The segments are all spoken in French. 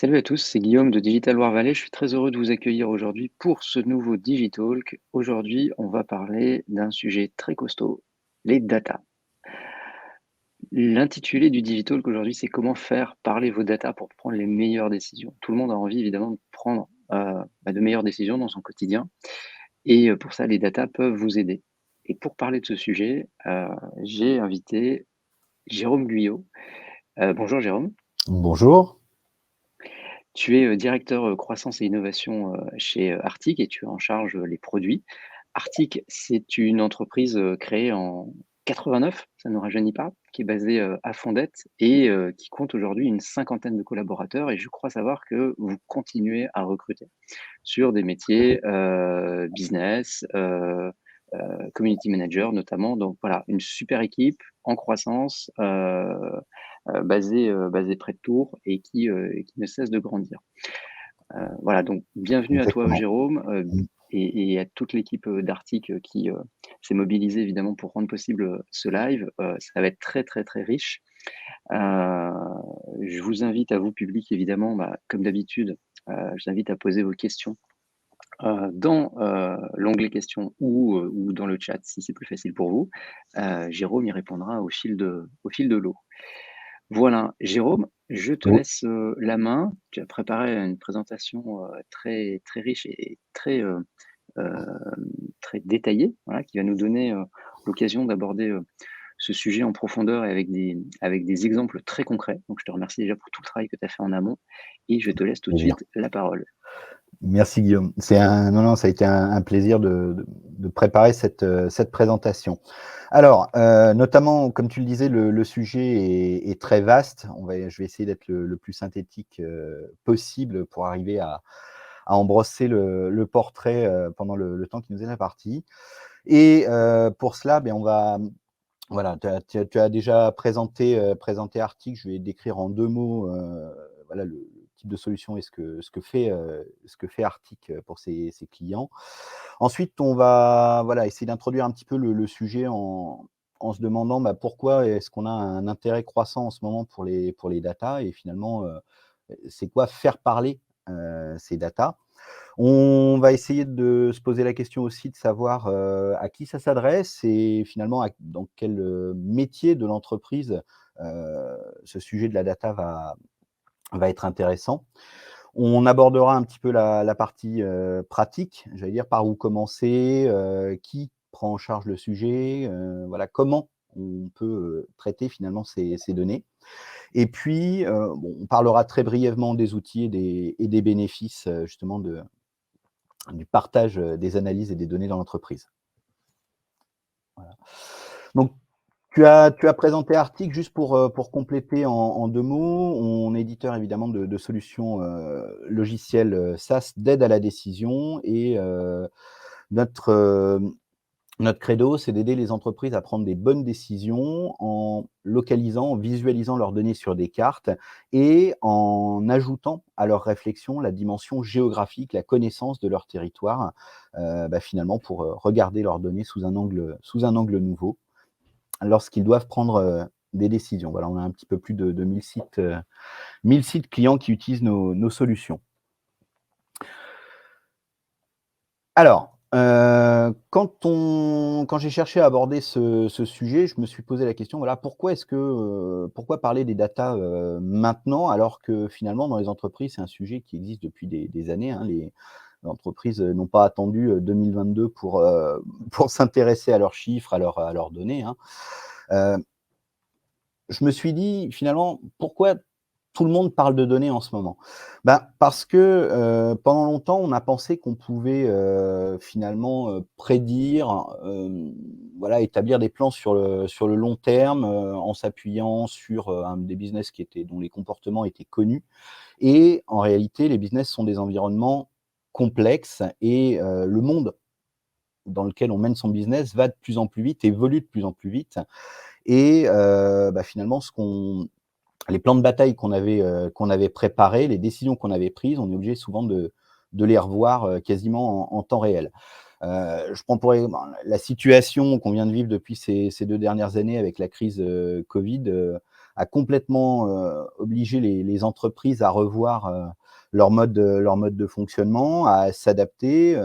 Salut à tous, c'est Guillaume de Digital War Valley. Je suis très heureux de vous accueillir aujourd'hui pour ce nouveau Digitalk. Aujourd'hui, on va parler d'un sujet très costaud, les data. L'intitulé du Digitalk aujourd'hui, c'est comment faire parler vos data pour prendre les meilleures décisions. Tout le monde a envie évidemment de prendre de meilleures décisions dans son quotidien et pour ça, les data peuvent vous aider. Et pour parler de ce sujet, j'ai invité Jérôme Guyot. Bonjour Jérôme. Bonjour. Tu es, directeur, croissance et innovation, chez, Arctic et tu es en charge, les produits. Arctic, c'est une entreprise, créée en 89, ça ne nous rajeunit pas, qui est basée, à Fondettes et qui compte aujourd'hui une cinquantaine de collaborateurs et je crois savoir que vous continuez à recruter sur des métiers, business, community manager notamment. Donc voilà, une super équipe en croissance, basée près de Tours et qui ne cesse de grandir. Voilà, donc bienvenue à toi Exactement. Jérôme, Mmh. et à toute l'équipe, d'Arctic, qui, s'est mobilisée évidemment pour rendre possible, ce live. Ça va être très, très, très riche. Heu, je vous invite à vous public évidemment, comme d'habitude, je vous invite à poser vos questions, dans, l'onglet questions ou dans le chat si c'est plus facile pour vous. Jérôme y répondra au fil de l'eau. Voilà, Jérôme, je te O laisse, la main. Tu as préparé une présentation, très très riche et hem, très détaillée, voilà, qui va nous donner, l'occasion d'aborder, ce sujet en profondeur et avec des exemples très concrets. Donc je te remercie déjà pour tout le travail que tu as fait en amont et je te laisse tout de Plaisir. suite la parole. Merci Guillaume. Non, ça a été un plaisir de préparer cette présentation. Alors, notamment, comme tu le disais, le sujet est très vaste. Je vais essayer d'être le plus synthétique, possible pour arriver à embrosser le portrait, pendant le temps qui nous est imparti et pour cela, on va voilà, tu as déjà présenté Arctic. Je vais décrire en 2 mots, voilà, le type de solution et ce que fait Arctic, pour ses clients. Ensuite, on va, voilà, essayer d'introduire un petit peu le sujet en se demandant, pourquoi est-ce qu'on a un intérêt croissant en ce moment pour les data et finalement, c'est quoi faire parler, ces data? On va essayer de se poser la question aussi de savoir, à qui ça s'adresse et finalement dans quel, métier de l'entreprise, ce sujet de la data va être intéressant. On abordera un petit peu la partie, pratique, j'allais dire par où commencer, qui prend en charge le sujet, voilà, comment on peut, traiter finalement ces données. Et puis, on parlera très brièvement des outils et des bénéfices, justement du partage, des analyses et des données dans l'entreprise. Voilà. Donc tu as présenté Arctic juste pour compléter en 2 mots. On est éditeur évidemment de solutions, logicielles, SaaS d'aide à la décision et notre, notre credo, c'est d'aider les entreprises à prendre des bonnes décisions en localisant, en visualisant leurs données sur des cartes et en ajoutant à leurs réflexions la dimension géographique, la connaissance de leur territoire, finalement pour, regarder leurs données sous un angle nouveau lorsqu'ils doivent prendre, des décisions. Voilà, on a un petit peu plus de 1000 sites, 1000 sites clients qui utilisent nos solutions. Alors, quand j'ai cherché à aborder ce sujet, je me suis posé la question, voilà, pourquoi parler des data, maintenant? Alors que finalement dans les entreprises, c'est un sujet qui existe depuis des années, hein. Les entreprises, n'ont pas attendu, 2022 pour s'intéresser à leurs chiffres, à leurs données, hein. Heu, je me suis dit finalement: «Pourquoi tout le monde parle de données en ce moment?» Parce que, pendant longtemps, on a pensé qu'on pouvait, finalement, prédire, voilà, établir des plans sur le long terme, en s'appuyant sur, des business dont les comportements étaient connus et en réalité, les business sont des environnements complexes et le monde dans lequel on mène son business va de plus en plus vite, évolue de plus en plus vite et finalement les plans de bataille qu'on avait préparés, les décisions qu'on avait prises, on est obligé souvent de les revoir, quasiment en temps réel. Je prends la situation qu'on vient de vivre depuis ces 2 dernières années avec la crise, Covid, a complètement obligé les entreprises à revoir leur mode de fonctionnement, à s'adapter.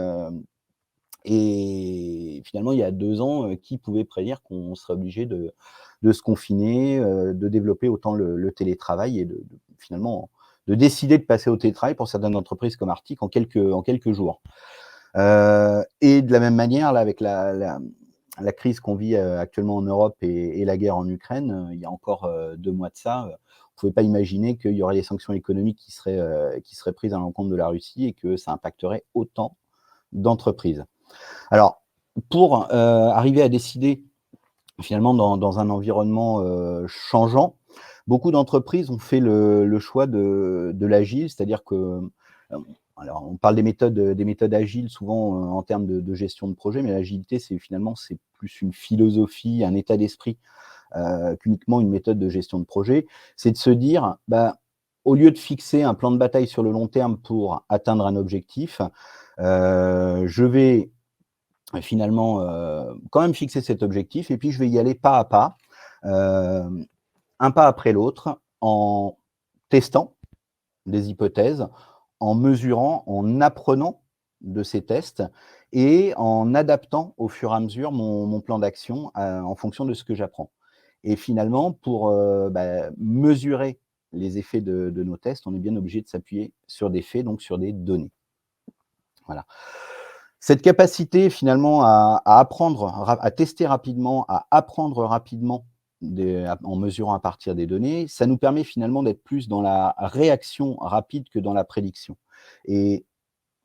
Et finalement, il y a 2 ans, qui pouvait prédire qu'on serait obligé de se confiner, de développer autant le télétravail et finalement, de décider de passer au télétravail pour certaines entreprises comme Arctic en quelques jours. Et de la même manière, là, avec la crise qu'on vit, actuellement en Europe et la guerre en Ukraine, il y a encore, 2 mois de ça, on ne pouvait pas imaginer qu'il y aurait des sanctions économiques qui seraient prises à l'encontre de la Russie et que ça impacterait autant d'entreprises. Alors, pour arriver à décider finalement dans un environnement changeant, beaucoup d'entreprises ont fait le choix de l'agile, c'est-à-dire que, alors on parle des méthodes agiles souvent en termes de gestion de projet, mais l'agilité, c'est plus une philosophie, un état d'esprit qu'uniquement une méthode de gestion de projet. C'est de se dire, bah, au lieu de fixer un plan de bataille sur le long terme pour atteindre un objectif, je vais finalement, quand même fixer cet objectif et puis je vais y aller pas à pas, un pas après l'autre, en testant des hypothèses, en mesurant, en apprenant de ces tests et en adaptant au fur et à mesure mon plan d'action, en fonction de ce que j'apprends. Et finalement, pour, mesurer les effets de nos tests, on est bien obligé de s'appuyer sur des faits, donc sur des données. Voilà. Cette capacité finalement à apprendre, à tester rapidement, à apprendre rapidement en mesurant à partir des données, ça nous permet finalement d'être plus dans la réaction rapide que dans la prédiction. Et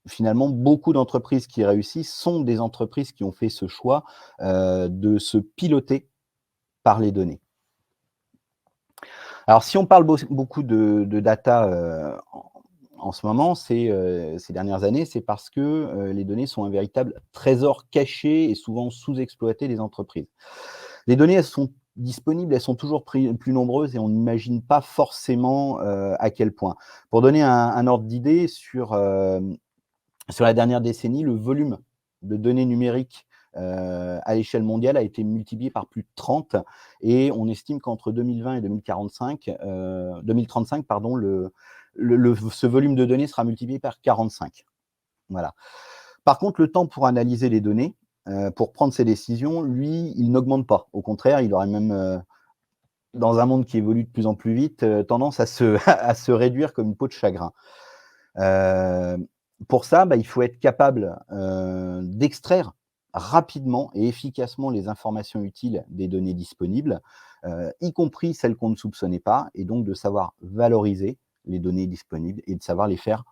finalement, beaucoup d'entreprises qui réussissent sont des entreprises qui ont fait ce choix, de se piloter par les données. Alors si on parle beaucoup de data, en ce moment, ces dernières années, c'est parce que, les données sont un véritable trésor caché et souvent sous-exploité des entreprises. Les données, elles sont disponibles, elles sont toujours plus nombreuses et on n'imagine pas forcément, à quel point. Pour donner un ordre d'idée sur la dernière décennie, le volume de données numériques, à l'échelle mondiale a été multiplié par plus de 30 et on estime qu'entre 2020 et 2035, pardon, ce volume de données sera multiplié par 45. Voilà. Par contre, le temps pour analyser les données, pour prendre ses décisions, lui, il n'augmente pas. Au contraire, il aurait même, dans un monde qui évolue de plus en plus vite, tendance à se à se réduire comme une peau de chagrin. Pour ça, il faut être capable, d'extraire rapidement et efficacement les informations utiles des données disponibles, y compris celles qu'on ne soupçonnait pas et donc de savoir valoriser les données disponibles et de savoir les faire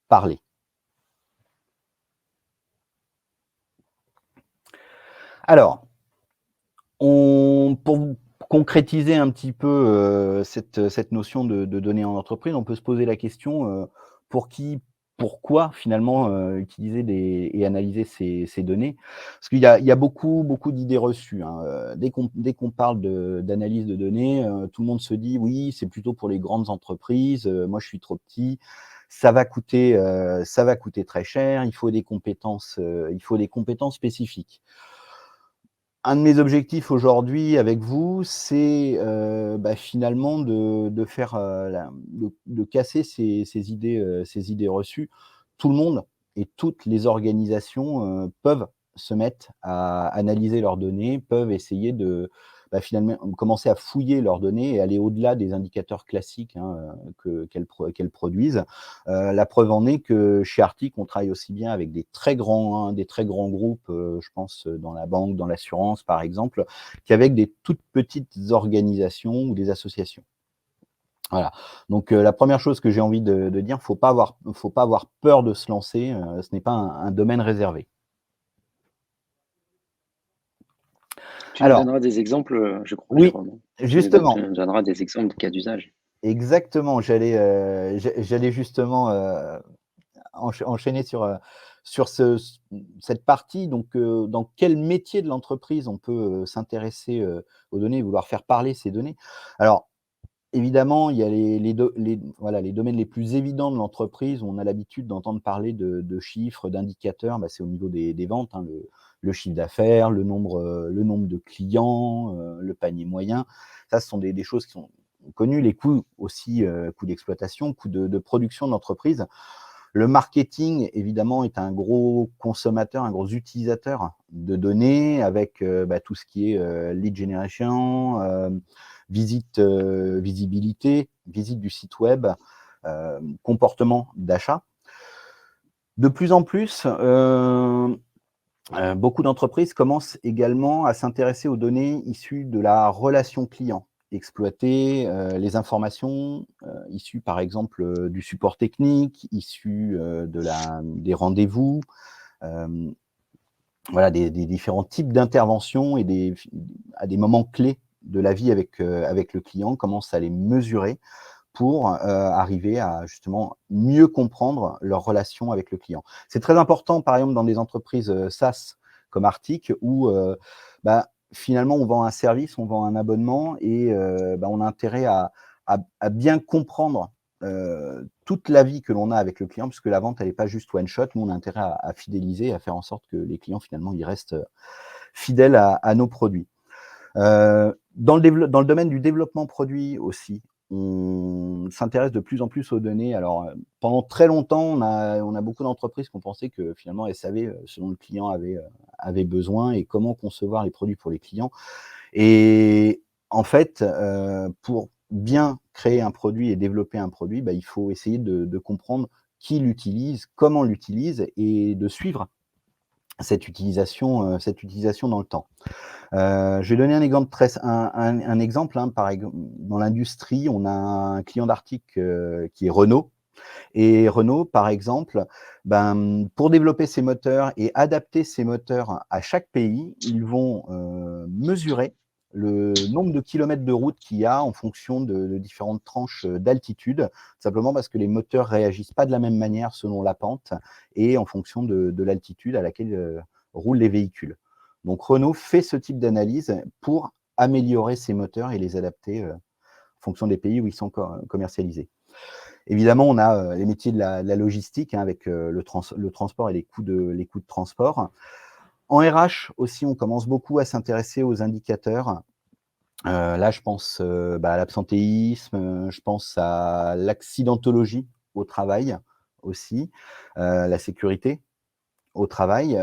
parler. Alors, pour concrétiser un petit peu, cette notion de données en entreprise, on peut se poser la question, pour qui, pourquoi finalement, utiliser et analyser ces données? Parce qu'il y a beaucoup d'idées reçues, hein, dès qu'on parle d'analyse de données, tout le monde se dit: «Oui, c'est plutôt pour les grandes entreprises, moi je suis trop petit, ça va coûter très cher, il faut des compétences spécifiques». Un de mes objectifs aujourd'hui avec vous, c'est, finalement de faire, de casser ces idées reçues. Tout le monde et toutes les organisations, peuvent se mettre à analyser leurs données, peuvent essayer de, finalement commencer à fouiller leurs données et aller au-delà des indicateurs classiques, hein, qu'elles produisent. La preuve en est que chez Arctic, on travaille aussi bien avec des très grands groupes, je pense, dans la banque, dans l'assurance, par exemple, qu'avec des toutes petites organisations ou des associations. Voilà. Donc, la première chose que j'ai envie de dire, faut pas avoir peur de se lancer, ce n'est pas un domaine réservé. Tu nous Alors donneras des exemples, je crois, oui, Jérôme. Tu justement, nous donneras des exemples de cas d'usage. exactement, j'allais justement, enchaîner sur cette partie. Donc, dans quel métier de l'entreprise on peut, s'intéresser, aux données et vouloir faire parler ces données? Alors, évidemment, il y a les domaines les plus évidents de l'entreprise où on a l'habitude d'entendre parler de chiffres, d'indicateurs. C'est au niveau des ventes, hein, le chiffre d'affaires, le nombre de clients, le panier moyen. Ça, ce sont des choses qui sont connu, les coûts aussi, coûts d'exploitation, coûts de production de l'entreprise. Le marketing, évidemment, est un gros consommateur, un gros utilisateur de données avec tout ce qui est lead generation, visibilité, visite du site web, comportement d'achat. De plus en plus, beaucoup d'entreprises commencent également à s'intéresser aux données issues de la relation client, exploiter les informations issues par exemple du support technique, issues des rendez-vous, voilà, des différents types d'interventions et à des moments clés de la vie avec le client, commencent à les mesurer pour arriver à justement mieux comprendre leur relation avec le client. C'est très important, par exemple, dans des entreprises SaaS comme Arctic, où finalement, on vend un service, on vend un abonnement et on a intérêt à bien comprendre toute la vie que l'on a avec le client, puisque la vente, elle n'est pas juste one shot. Nous, on a intérêt à fidéliser, à faire en sorte que les clients, finalement, ils restent fidèles à nos produits. Dans le domaine du développement produit aussi, on s'intéresse de plus en plus aux données. Alors, pendant très longtemps, on a beaucoup d'entreprises qui ont pensé que finalement SAV, ce dont le client avait besoin et comment concevoir les produits pour les clients. Et en fait, pour bien créer un produit et développer un produit, il faut essayer de comprendre qui l'utilise, comment l'utilise et de suivre cette utilisation dans le temps. Je vais donner un exemple un exemple, dans l'industrie, on a un client d'Arctic qui est Renault. Et Renault, par exemple, pour développer ses moteurs et adapter ses moteurs à chaque pays, ils vont mesurer le nombre de kilomètres de route qu'il y a en fonction de différentes tranches d'altitude, simplement parce que les moteurs réagissent pas de la même manière selon la pente et en fonction de l'altitude à laquelle roulent les véhicules. Donc Renault fait ce type d'analyse pour améliorer ses moteurs et les adapter en fonction des pays où ils sont commercialisés. Évidemment, on a les métiers de la logistique avec le transport et les coûts de transport. En RH aussi, on commence beaucoup à s'intéresser aux indicateurs. Là, je pense à l'absentéisme, je pense à l'accidentologie au travail aussi, la sécurité au travail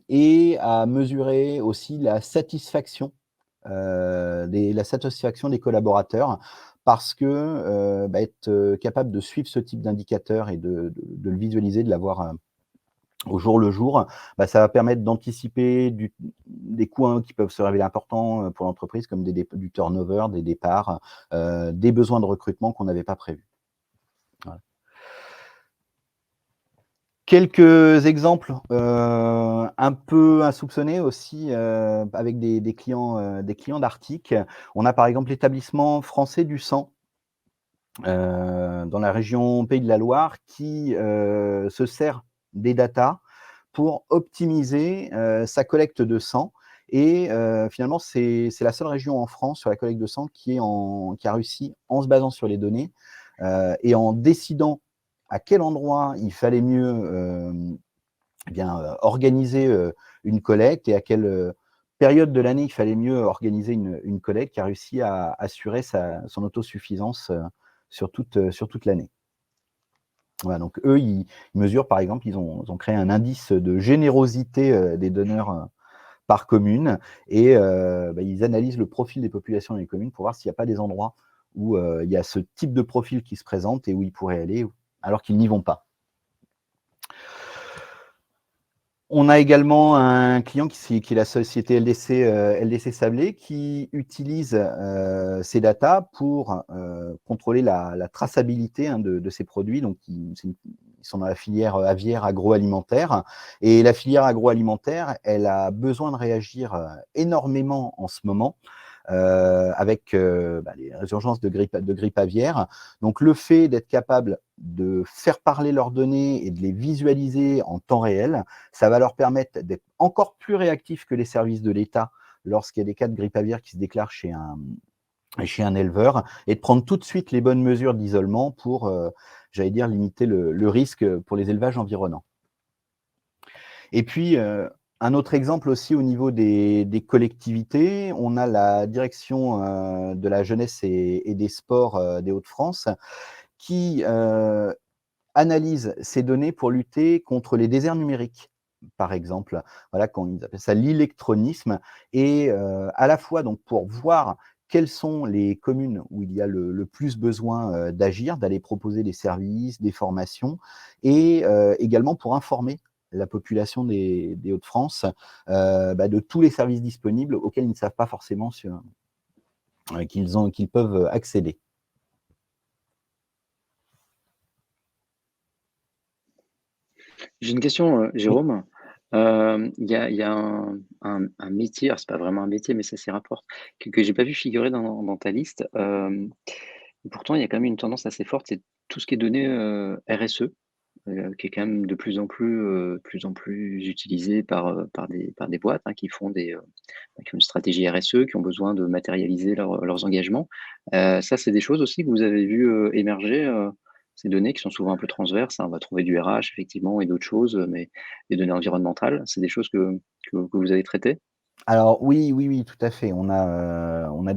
et à mesurer aussi la satisfaction des collaborateurs parce que être capable de suivre ce type d'indicateur et de le visualiser, de l'avoir au jour le jour, ça va permettre d'anticiper des coûts qui peuvent se révéler importants pour l'entreprise, comme du turnover, des départs, des besoins de recrutement qu'on n'avait pas prévus. Voilà. Quelques exemples un peu insoupçonnés aussi avec des clients d'Arctic. On a par exemple l'établissement français du sang dans la région Pays de la Loire qui se sert des datas pour optimiser sa collecte de sang. Et finalement, c'est la seule région en France sur la collecte de sang qui a réussi, en se basant sur les données et en décidant à quel endroit il fallait mieux organiser une collecte et à quelle période de l'année il fallait mieux organiser une collecte, qui a réussi à assurer son autosuffisance sur toute l'année. Voilà, donc eux, ils mesurent, par exemple, ils ont créé un indice de générosité des donneurs par commune et ils analysent le profil des populations dans les communes pour voir s'il n'y a pas des endroits où il y a ce type de profil qui se présente et où ils pourraient aller alors qu'ils n'y vont pas. On a également un client qui est la société LDC Sablé, qui utilise ces datas pour contrôler la traçabilité de ces produits. Donc, ils sont dans la filière aviaire agroalimentaire. Et la filière agroalimentaire, elle a besoin de réagir énormément en ce moment avec les résurgences de grippe aviaire. Donc, le fait d'être capable de faire parler leurs données et de les visualiser en temps réel, ça va leur permettre d'être encore plus réactifs que les services de l'État lorsqu'il y a des cas de grippe aviaire qui se déclarent chez un éleveur et de prendre tout de suite les bonnes mesures d'isolement pour, limiter le risque pour les élevages environnants. Et puis, Un autre exemple aussi au niveau des collectivités, on a la direction, de la jeunesse et des sports, des Hauts-de-France qui, analyse ces données pour lutter contre les déserts numériques, par exemple. Voilà, quand ils appellent ça l'électronisme et à la fois donc pour voir quelles sont les communes où il y a le plus besoin, d'agir, d'aller proposer des services, des formations et également pour informer la population des Hauts-de-France, de tous les services disponibles auxquels ils ne savent pas forcément qu'ils peuvent accéder. J'ai une question, Oui. Jérôme. Il y a un métier, alors c'est pas vraiment un métier, mais ça s'y rapporte, que j'ai pas vu figurer dans ta liste. Pourtant, il y a quand même une tendance assez forte, c'est tout ce qui est données, RSE, qui est quand même de plus en plus utilisé par des boîtes, hein, qui ont une stratégie RSE, qui ont besoin de matérialiser leurs engagements. Ça, c'est des choses aussi que vous avez vues, émerger, ces données qui sont souvent un peu transverses, hein. On va trouver du RH effectivement et d'autres choses, mais les données environnementales, c'est des choses que vous avez traitées? Alors oui, oui, oui, tout à fait. On a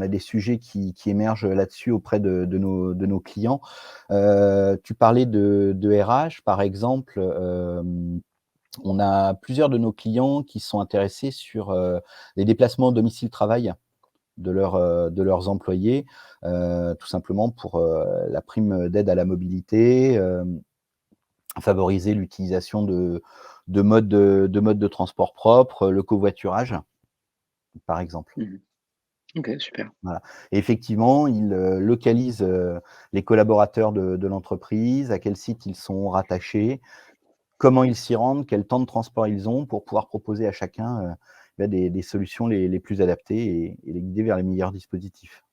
des sujets qui émergent là-dessus auprès de nos clients. Tu parlais de RH, par exemple, on a plusieurs de nos clients qui sont intéressés sur, les déplacements domicile-travail de leurs employés, tout simplement pour, la prime d'aide à la mobilité, favoriser l'utilisation de modes de transport propres, le covoiturage, par exemple. Mmh. OK, super. Voilà. Et effectivement, ils, localisent, les collaborateurs de l'entreprise, à quel site ils sont rattachés, comment ils s'y rendent, quel temps de transport ils ont pour pouvoir proposer à chacun, des solutions les plus adaptées et les guider vers les meilleurs dispositifs.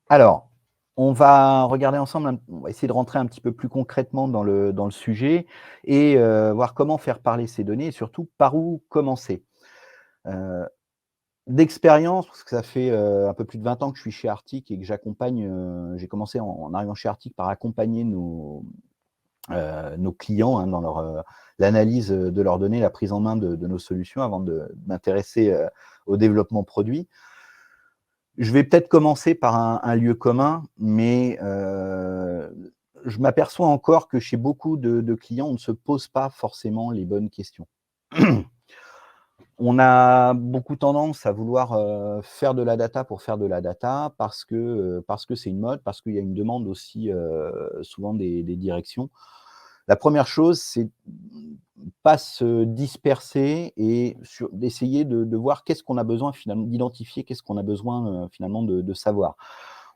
Alors, on va essayer de rentrer un petit peu plus concrètement dans le sujet et voir comment faire parler ces données et surtout par où commencer. Heu, D'expérience, parce que ça fait, un peu plus de 20 ans que je suis chez Arctic et que j'ai commencé en arrivant chez Arctic par accompagner nos clients, hein, dans l'analyse, de leurs données, la prise en main de nos solutions avant de m'intéresser, au développement produit. Je vais peut-être commencer par un lieu commun, mais je m'aperçois encore que chez beaucoup de clients, on ne se pose pas forcément les bonnes questions. On a beaucoup tendance à vouloir, faire de la data pour faire de la data parce que c'est une mode, parce qu'il y a une demande aussi, souvent des directions. La première chose, c'est pas se disperser et d'essayer de voir qu'est-ce qu'on a besoin finalement d'identifier qu'est-ce qu'on a besoin, finalement de savoir.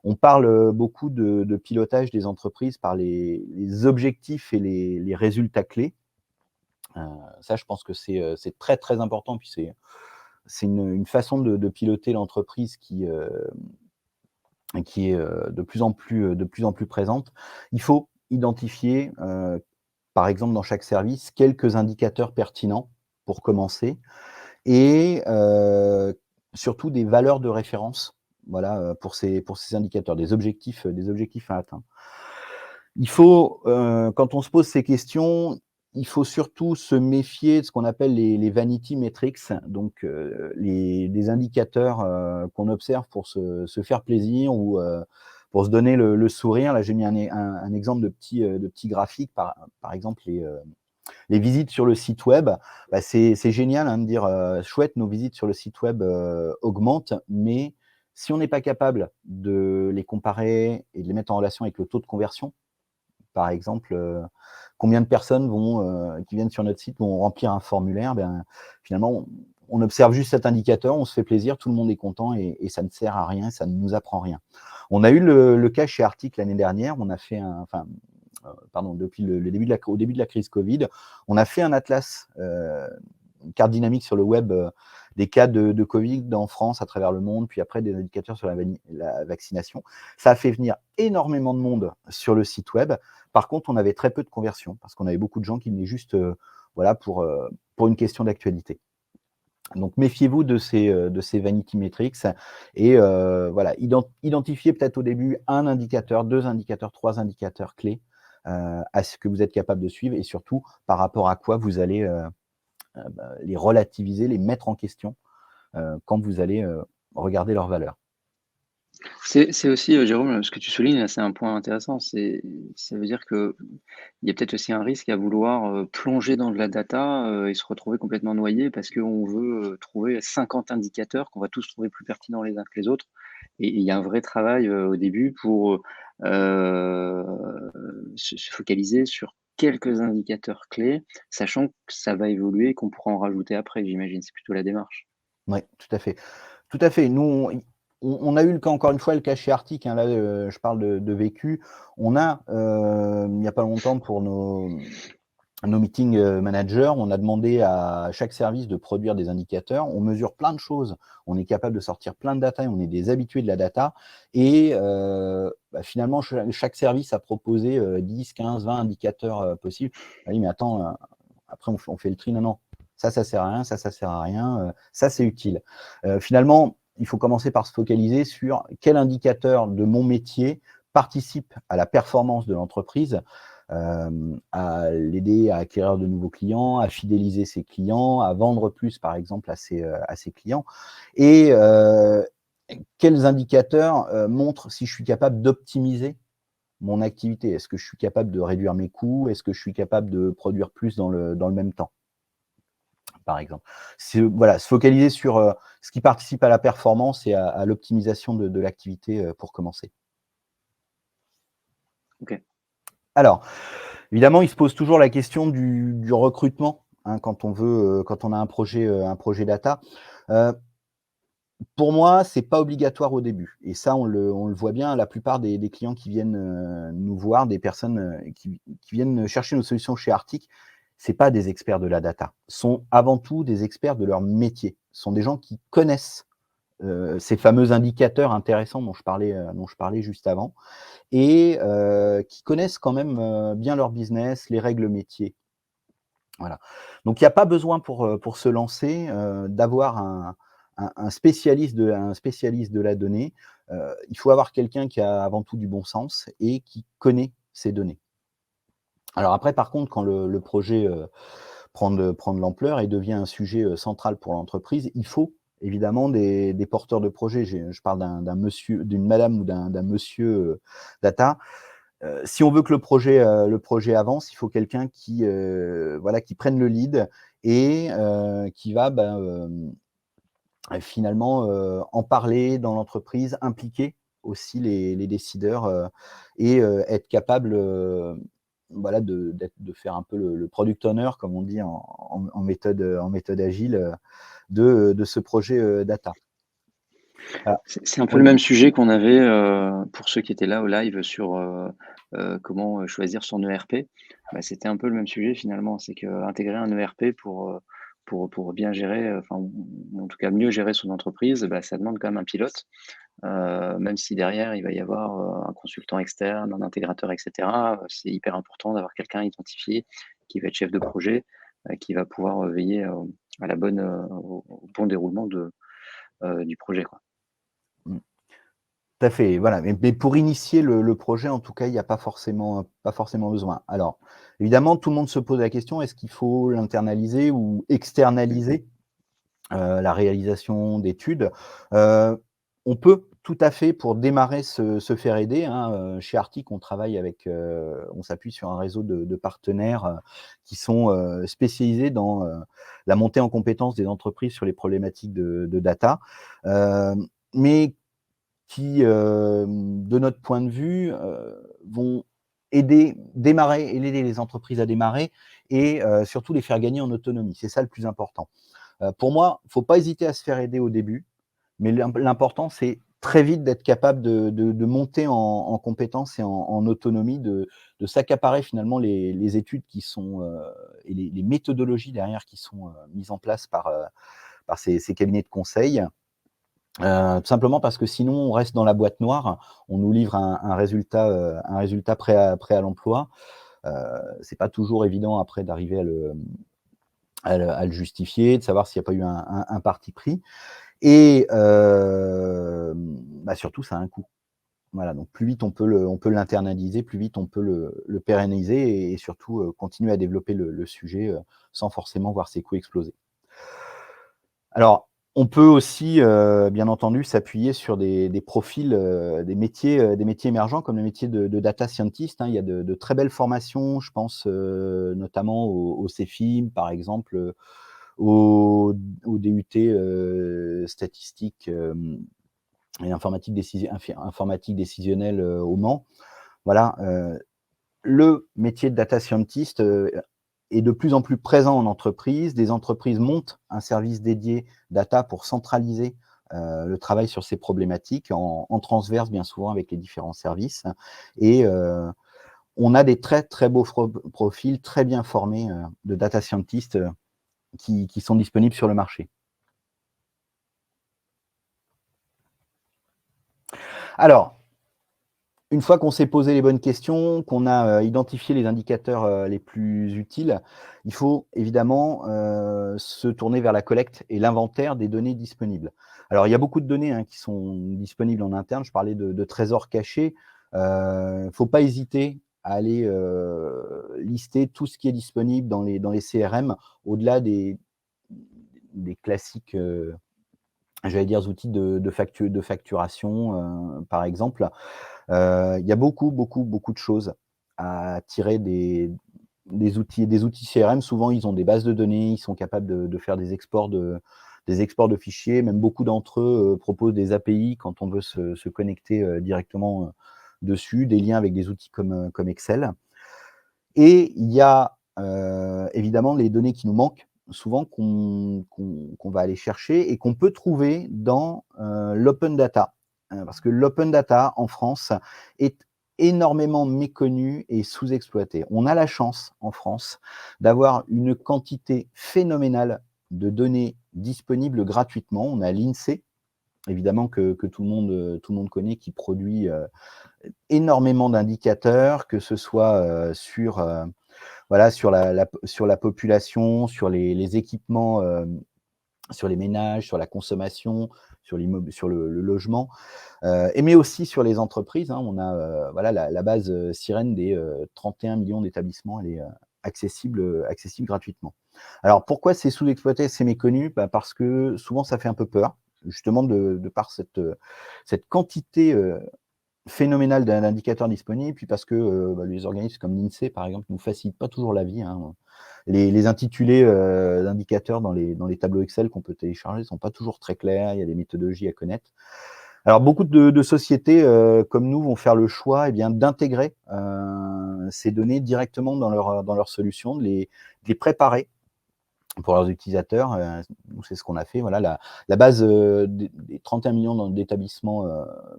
On parle, beaucoup de pilotage des entreprises par les objectifs et les résultats clés. Heu, Ça, je pense que c'est très, très important, puis c'est une façon de piloter l'entreprise qui est, de plus en plus présente. Il faut identifier, par exemple, dans chaque service, quelques indicateurs pertinents pour commencer et surtout des valeurs de référence, voilà, pour ces indicateurs, des objectifs à atteindre. Il faut, quand on se pose ces questions, il faut surtout se méfier de ce qu'on appelle les vanity metrics, donc des indicateurs, qu'on observe pour se faire plaisir ou pour se donner le sourire. Là, j'ai mis un exemple de petit graphique, par exemple les visites sur le site web. Bah, c'est génial, hein, de dire, «Chouette, nos visites sur le site web, augmentent», mais si on n'est pas capable de les comparer et de les mettre en relation avec le taux de conversion, par exemple, combien de personnes qui viennent sur notre site vont remplir un formulaire? Ben, finalement, on observe juste cet indicateur, on se fait plaisir, tout le monde est content et ça ne sert à rien, ça ne nous apprend rien. On a eu le cas chez Arctic l'année dernière, on a fait pardon, depuis le début au début de la crise Covid, on a fait un atlas, une carte dynamique sur le web, des cas de Covid en France, à travers le monde, puis après des indicateurs sur la vaccination. Ça a fait venir énormément de monde sur le site web. Par contre, on avait très peu de conversions parce qu'on avait beaucoup de gens qui venaient juste, voilà, pour une question d'actualité. Donc méfiez-vous de ces vanity metrics et voilà, identifiez peut-être au début un indicateur, 2 indicateurs, 3 indicateurs clés à ce que vous êtes capable de suivre et surtout par rapport à quoi vous allez les relativiser, les mettre en question quand vous allez regarder leurs valeurs. C'est aussi, Jérôme, ce que tu soulignes là, c'est un point intéressant. Ça veut dire qu'il y a peut-être aussi un risque à vouloir, plonger dans de la data, et se retrouver complètement noyé parce qu'on veut, trouver 50 indicateurs qu'on va tous trouver plus pertinents les uns que les autres et il y a un vrai travail, au début pour, se focaliser sur quelques indicateurs clés, sachant que ça va évoluer et qu'on pourra en rajouter après, j'imagine. C'est plutôt la démarche. Ouais, tout à fait. Tout à fait. Nous, on a eu le cas, encore une fois, le cas chez Arctic, hein, là, je parle de vécu. On a, il n'y a pas longtemps pour nos meetings, managers, on a demandé à chaque service de produire des indicateurs. On mesure plein de choses. On est capable de sortir plein de data et on est des habitués de la data et finalement, chaque service a proposé, 10, 15, 20 indicateurs, possibles. On a dit: «Mais attends, après on fait le tri. Non, non, ça sert à rien, ça sert à rien, ça c'est utile». Finalement, il faut commencer par se focaliser sur quel indicateur de mon métier participe à la performance de l'entreprise, à l'aider à acquérir de nouveaux clients, à fidéliser ses clients, à vendre plus, par exemple, à ses clients. Et quels indicateurs montrent si je suis capable d'optimiser mon activité? Est-ce que je suis capable de réduire mes coûts? Est-ce que je suis capable de produire plus dans le même temps, par exemple? Voilà, se focaliser sur ce qui participe à la performance et à l'optimisation de l'activité pour commencer. OK. Alors, évidemment, il se pose toujours la question du recrutement, hein, quand on veut, quand on a un projet data. Heu, pour moi, c'est pas obligatoire au début et ça, on le voit bien. La plupart des clients qui viennent, nous voir, des personnes, qui viennent chercher nos solutions chez Arctic, c'est pas des experts de la data. Sont avant tout des experts de leur métier. Ce sont des gens qui connaissent, ces fameux indicateurs intéressants dont je parlais juste avant et qui connaissent quand même, bien leur business, les règles métiers. Voilà. Donc il y a pas besoin pour se lancer, d'avoir un spécialiste de la donnée. Il faut avoir quelqu'un qui a avant tout du bon sens et qui connaît ces données. Alors après, par contre, quand le projet, prend de l'ampleur et devient un sujet, central pour l'entreprise, il faut évidemment des porteurs de projet. Je parle d'un monsieur, d'une madame ou d'un monsieur, data. Si on veut que le projet avance, il faut quelqu'un qui, voilà, qui prenne le lead et qui va, finalement, en parler dans l'entreprise, impliquer aussi les décideurs, et être capable, voilà, de faire un peu le product owner, comme on dit en méthode agile, de ce projet, data. Ah, C'est un peu le oui, même sujet qu'on avait, pour ceux qui étaient là au live sur, comment, choisir son ERP. Bah, c'était un peu le même sujet finalement. C'est qu'intégrer un ERP pour bien gérer, enfin ou en tout cas mieux gérer son entreprise, bah, ça demande quand même un pilote. Même si derrière il va y avoir, un consultant externe, un intégrateur et cetera, c'est hyper important d'avoir quelqu'un identifié qui va être chef de projet, qui va pouvoir, veiller, à la bonne, au bon déroulement du projet, quoi. mmh. Tout à fait, voilà, mais pour initier le projet, en tout cas, il y a pas forcément besoin. Alors, évidemment, tout le monde se pose la question: «Est-ce qu'il faut l'internaliser ou externaliser, la réalisation d'études?» heu, on peut tout à fait, pour démarrer, se faire aider, hein. Chez Arctic, on travaille avec, on s'appuie sur un réseau de partenaires, qui sont, spécialisés dans, la montée en compétences des entreprises sur les problématiques de data. Mais qui, de notre point de vue, vont aider les entreprises à démarrer et surtout les faire gagner en autonomie. C'est ça le plus important. Pour moi, il ne faut pas hésiter à se faire aider au début, mais l'important, c'est très vite d'être capable de monter en compétences et en autonomie, de s'accaparer finalement les études qui sont, et les méthodologies derrière qui sont, mises en place par ces cabinets de conseil. Tout simplement parce que sinon on reste dans la boîte noire, on nous livre un résultat prêt à l'emploi. Heu, c'est pas toujours évident après d'arriver à le justifier, de savoir s'il n'y a pas eu un parti pris et surtout ça a un coût. Voilà, donc plus vite on peut l'internaliser, plus vite on peut le pérenniser et surtout, continuer à développer le sujet, sans forcément voir ses coûts exploser. Alors, on peut aussi, bien entendu, s'appuyer sur des profils, des métiers émergents comme le métier de data scientist, hein. Il y a de très belles formations, je pense, notamment au Cefim, par exemple, au DUT, statistique, et informatique décisionnelle, au Mans. Voilà, le métier de data scientist, est de plus en plus présent en entreprise. Des entreprises montent un service dédié data pour centraliser, le travail sur ces problématiques en transverse, bien souvent, avec les différents services et on a des très, très beaux profils très bien formés, de data scientists, qui sont disponibles sur le marché. Alors, une fois qu'on s'est posé les bonnes questions, qu'on a, identifié les indicateurs, les plus utiles, il faut évidemment, se tourner vers la collecte et l'inventaire des données disponibles. Alors il y a beaucoup de données, hein, qui sont disponibles en interne. Je parlais de trésors cachés. Faut pas hésiter à aller, lister tout ce qui est disponible dans les CRM, au-delà des classiques, j'allais dire outils de facturation, par exemple. Il y a beaucoup, beaucoup, beaucoup de choses à tirer des outils CRM. Souvent, ils ont des bases de données, ils sont capables de faire des exports de fichiers. Même beaucoup d'entre eux, proposent des API quand on veut se connecter, directement, dessus, des liens avec des outils comme Excel. Et il y a, évidemment les données qui nous manquent, souvent qu'on va aller chercher et qu'on peut trouver dans, l'open data. Parce que l'open data en France est énormément méconnu et sous-exploité. On a la chance en France d'avoir une quantité phénoménale de données disponibles gratuitement. On a l'INSEE, évidemment que tout le monde connaît, qui produit, énormément d'indicateurs, que ce soit, sur, voilà, sur la population, sur les équipements, sur les ménages, sur la consommation, sur le logement, mais aussi sur les entreprises, hein. On a, voilà, la base, Sirène des, 31 millions d'établissements, elle est, accessible gratuitement. Alors pourquoi c'est sous-exploité, c'est méconnu? Bah, parce que souvent ça fait un peu peur, justement de par cette quantité, phénoménal d'indicateurs disponibles, puis parce que, les organismes comme l'INSEE, par exemple, ne nous facilitent pas toujours la vie, hein. Les intitulés, d'indicateurs dans les tableaux Excel qu'on peut télécharger ne sont pas toujours très clairs, il y a des méthodologies à connaître. Alors beaucoup de sociétés, comme nous vont faire le choix, eh bien, d'intégrer, ces données directement dans leur solution, de les préparer pour leurs utilisateurs. Nous, c'est ce qu'on a fait. Voilà, la base, des 31 millions d'établissements,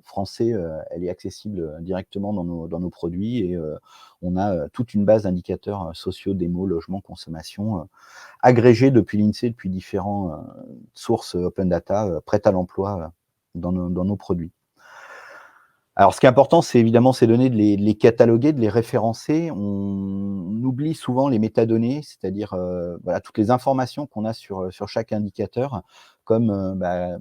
français, elle est accessible, directement dans nos produits et on a, toute une base d'indicateurs, sociaux, démo, logement, consommation, agrégés depuis l'INSEE, depuis différents, sources, open data, prêtes à l'emploi, dans nos produits. Alors, ce qui est important, c'est évidemment ces données, de les cataloguer, de les référencer. On oublie souvent les métadonnées, c'est-à-dire, voilà, toutes les informations qu'on a sur chaque indicateur, comme, bah,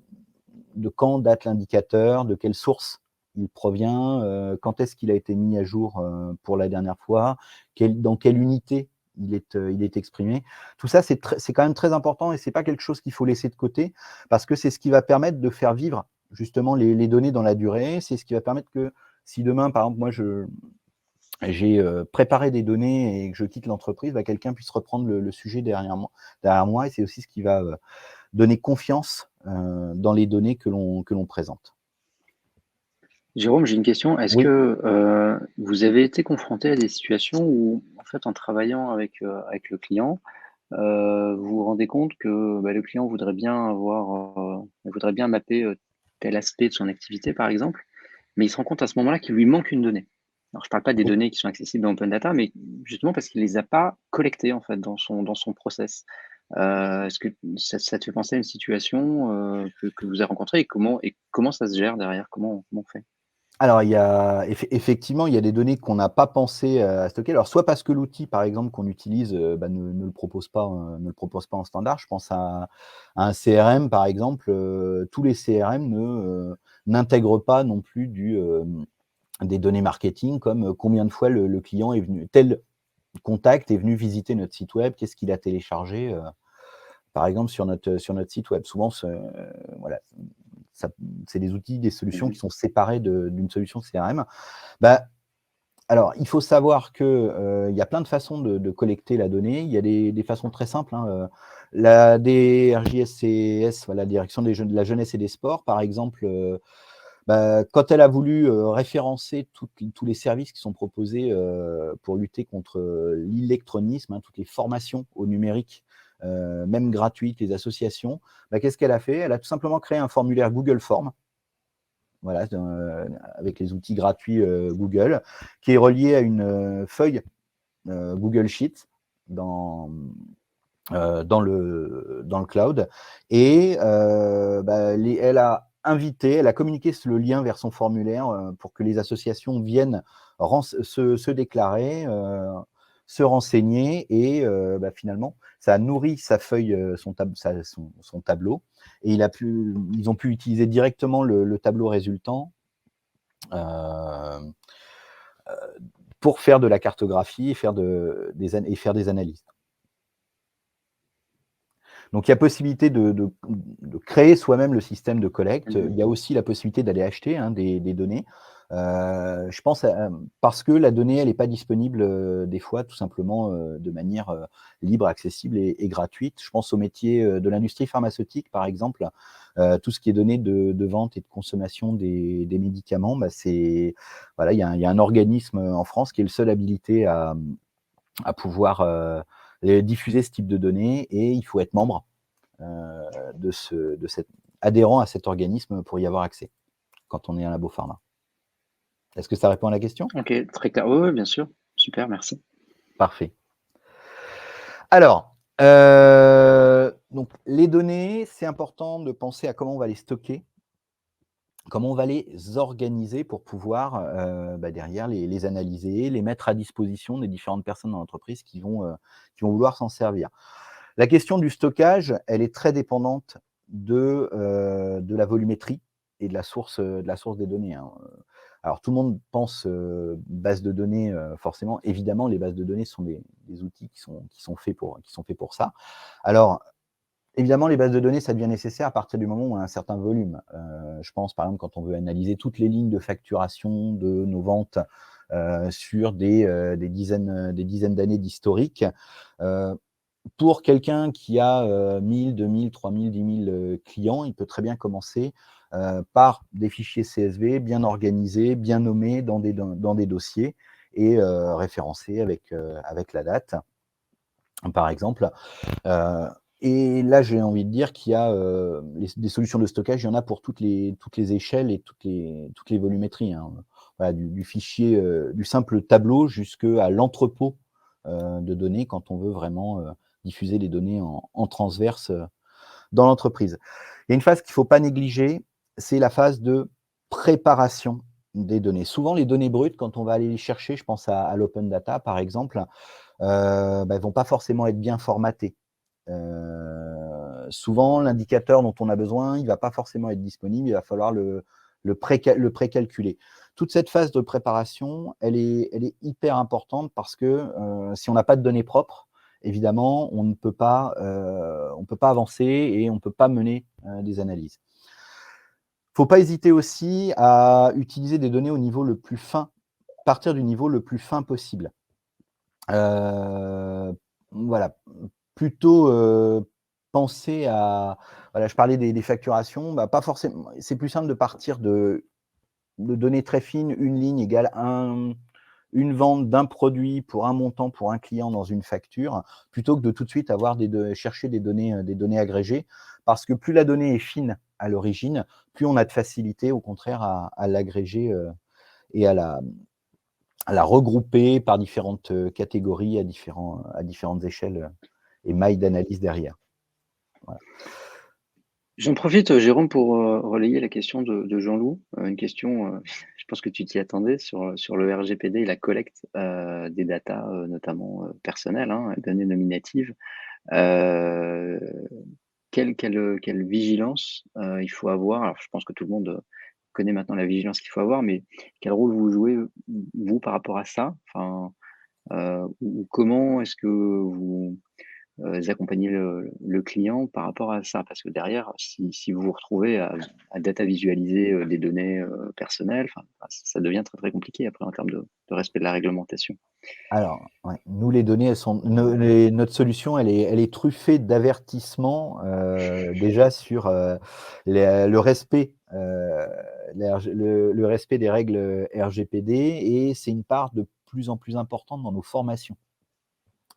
de quand date l'indicateur, de quelle source il provient, quand est-ce qu'il a été mis à jour, pour la dernière fois, dans quelle unité il est exprimé. Tout ça, c'est quand même très important et c'est pas quelque chose qu'il faut laisser de côté parce que c'est ce qui va permettre de faire vivre justement les données dans la durée. C'est ce qui va permettre que si demain, par exemple, moi, j'ai préparé des données et que je quitte l'entreprise, bah, quelqu'un puisse reprendre le sujet derrière moi et c'est aussi ce qui va, donner confiance, dans les données que l'on présente. Jérôme, j'ai une question. Est-ce Oui. que vous avez été confronté à des situations où, en fait, en travaillant avec le client, vous vous rendez compte que bah, le client voudrait bien voudrait bien mapper tel aspect de son activité, par exemple, mais il se rend compte à ce moment-là qu'il lui manque une donnée. Alors, je ne parle pas des Oui. données qui sont accessibles dans Open Data, mais justement parce qu'il ne les a pas collectées en fait dans son process. Est-ce que ça te fait penser à une situation que vous avez rencontrée et comment ça se gère derrière? Comment on fait? Alors il y a effectivement, il y a des données qu'on n'a pas pensé, à stocker. Alors soit parce que l'outil, par exemple, qu'on utilise, bah, ne le propose pas, ne le propose pas en standard. Je pense à un CRM, par exemple, tous les CRM n'intègrent pas non plus des données marketing comme combien de fois le client est venu, tel contact est venu visiter notre site web, qu'est-ce qu'il a téléchargé, par exemple sur notre site web. Souvent, voilà, ça, c'est des outils, des solutions Mmh. qui sont séparés d'une solution CRM. Bah, alors, il faut savoir que, il y a plein de façons de collecter la donnée. Il y a des façons très simples, hein, la DRJSCS, voilà, Direction de la jeunesse et des sports, par exemple, bah, quand elle a voulu, référencer tous les services qui sont proposés, pour lutter contre, l'illectronisme, hein, toutes les formations au numérique, même gratuites, les associations, bah, qu'est-ce qu'elle a fait? Elle a tout simplement créé un formulaire Google Forms, voilà, avec les outils gratuits, Google, qui est relié à une, feuille, Google Sheets dans, dans le cloud et bah, elle a communiqué le lien vers son formulaire, pour que les associations viennent se déclarer, se renseigner et bah, finalement, ça a nourri sa feuille, son tableau et ils ont pu utiliser directement le tableau résultant, heu, pour faire de la cartographie et faire des analyses. Donc il y a possibilité de créer soi-même le système de collecte. Mmh. Il y a aussi la possibilité d'aller acheter, hein, des données. Je pense parce que la donnée, elle n'est pas disponible, des fois tout simplement, de manière, libre, accessible et gratuite. Je pense au métier, de l'industrie pharmaceutique, par exemple. Tout ce qui est données de vente et de consommation des médicaments, bah, voilà, il y a un organisme, en France qui est le seul habilité à pouvoir, diffuser ce type de données et il faut être membre, de cet adhérent à cet organisme pour y avoir accès, quand on est un labo pharma. Est-ce que ça répond à la question? OK, très clair. Oui, oui, bien sûr. Super, merci. Parfait. Alors, donc les données, c'est important de penser à comment on va les stocker, comment on va les organiser pour pouvoir, bah, derrière les analyser, les mettre à disposition des différentes personnes dans l'entreprise qui vont vouloir s'en servir. La question du stockage, elle est très dépendante de la volumétrie et de la source des données, hein. Alors tout le monde pense, base de données, forcément. Évidemment, les bases de données sont des outils qui sont faits pour ça. Alors, évidemment, les bases de données, ça devient nécessaire à partir du moment où on a un certain volume. Je pense, par exemple, quand on veut analyser toutes les lignes de facturation de nos ventes, sur des dizaines d'années d'historique, heu, pour quelqu'un qui a, 1 000, 2 000, 3 000, 10 000, clients, il peut très bien commencer, par des fichiers CSV bien organisés, bien nommés dans des dossiers et référencés avec la date, par exemple. Heu et là, j'ai envie de dire qu'il y a, des solutions de stockage, il y en a pour toutes les échelles et toutes les volumétries, hein. Voilà, du fichier, du simple tableau jusqu'à l'entrepôt, de données quand on veut vraiment, diffuser les données en transverse, dans l'entreprise. Il y a une phase qu'il ne faut pas négliger, c'est la phase de préparation des données. Souvent, les données brutes, quand on va aller les chercher, je pense à l'open data, par exemple, bah, elles vont pas forcément être bien formatées. Souvent, l'indicateur dont on a besoin, il va pas forcément être disponible, il va falloir le précalculer. Toute cette phase de préparation, elle est hyper importante parce que, si on n'a pas de données propres, évidemment, on ne peut pas avancer et on ne peut pas mener, des analyses. Faut pas hésiter aussi à utiliser des données au niveau le plus fin, partir du niveau le plus fin possible. Voilà, plutôt, penser à voilà, je parlais des facturations, bah, pas forcément c'est plus simple de partir de données très fines, une ligne égale une vente d'un produit pour un montant pour un client dans une facture, plutôt que de tout de suite avoir chercher des données agrégées. Parce que plus la donnée est fine à l'origine, plus on a de facilité au contraire à l'agréger, et à la regrouper par différentes, catégories à différentes échelles, et mailles d'analyse derrière. Voilà. J'en profite, Jérôme, pour, relayer la question de Jean-Loup. Une question, je pense que tu t'y attendais sur le RGPD et la collecte, des datas, notamment, personnelles, hein, données nominatives. Heu, quelle vigilance, il faut avoir? Alors je pense que tout le monde, connaît maintenant la vigilance qu'il faut avoir, mais quel rôle vous jouez, vous, par rapport à ça? Enfin, ou comment est-ce que vous accompagner le client par rapport à ça. Parce que derrière, si vous vous retrouvez à data visualiser, des données, personnelles, enfin, ça devient très, très compliqué après en termes de respect de la réglementation. Alors, ouais, nous, les données, elles sont notre solution, elle est truffée d'avertissements, déjà sur, le respect, les RG le respect des règles, RGPD, et c'est une part de plus en plus importante dans nos formations,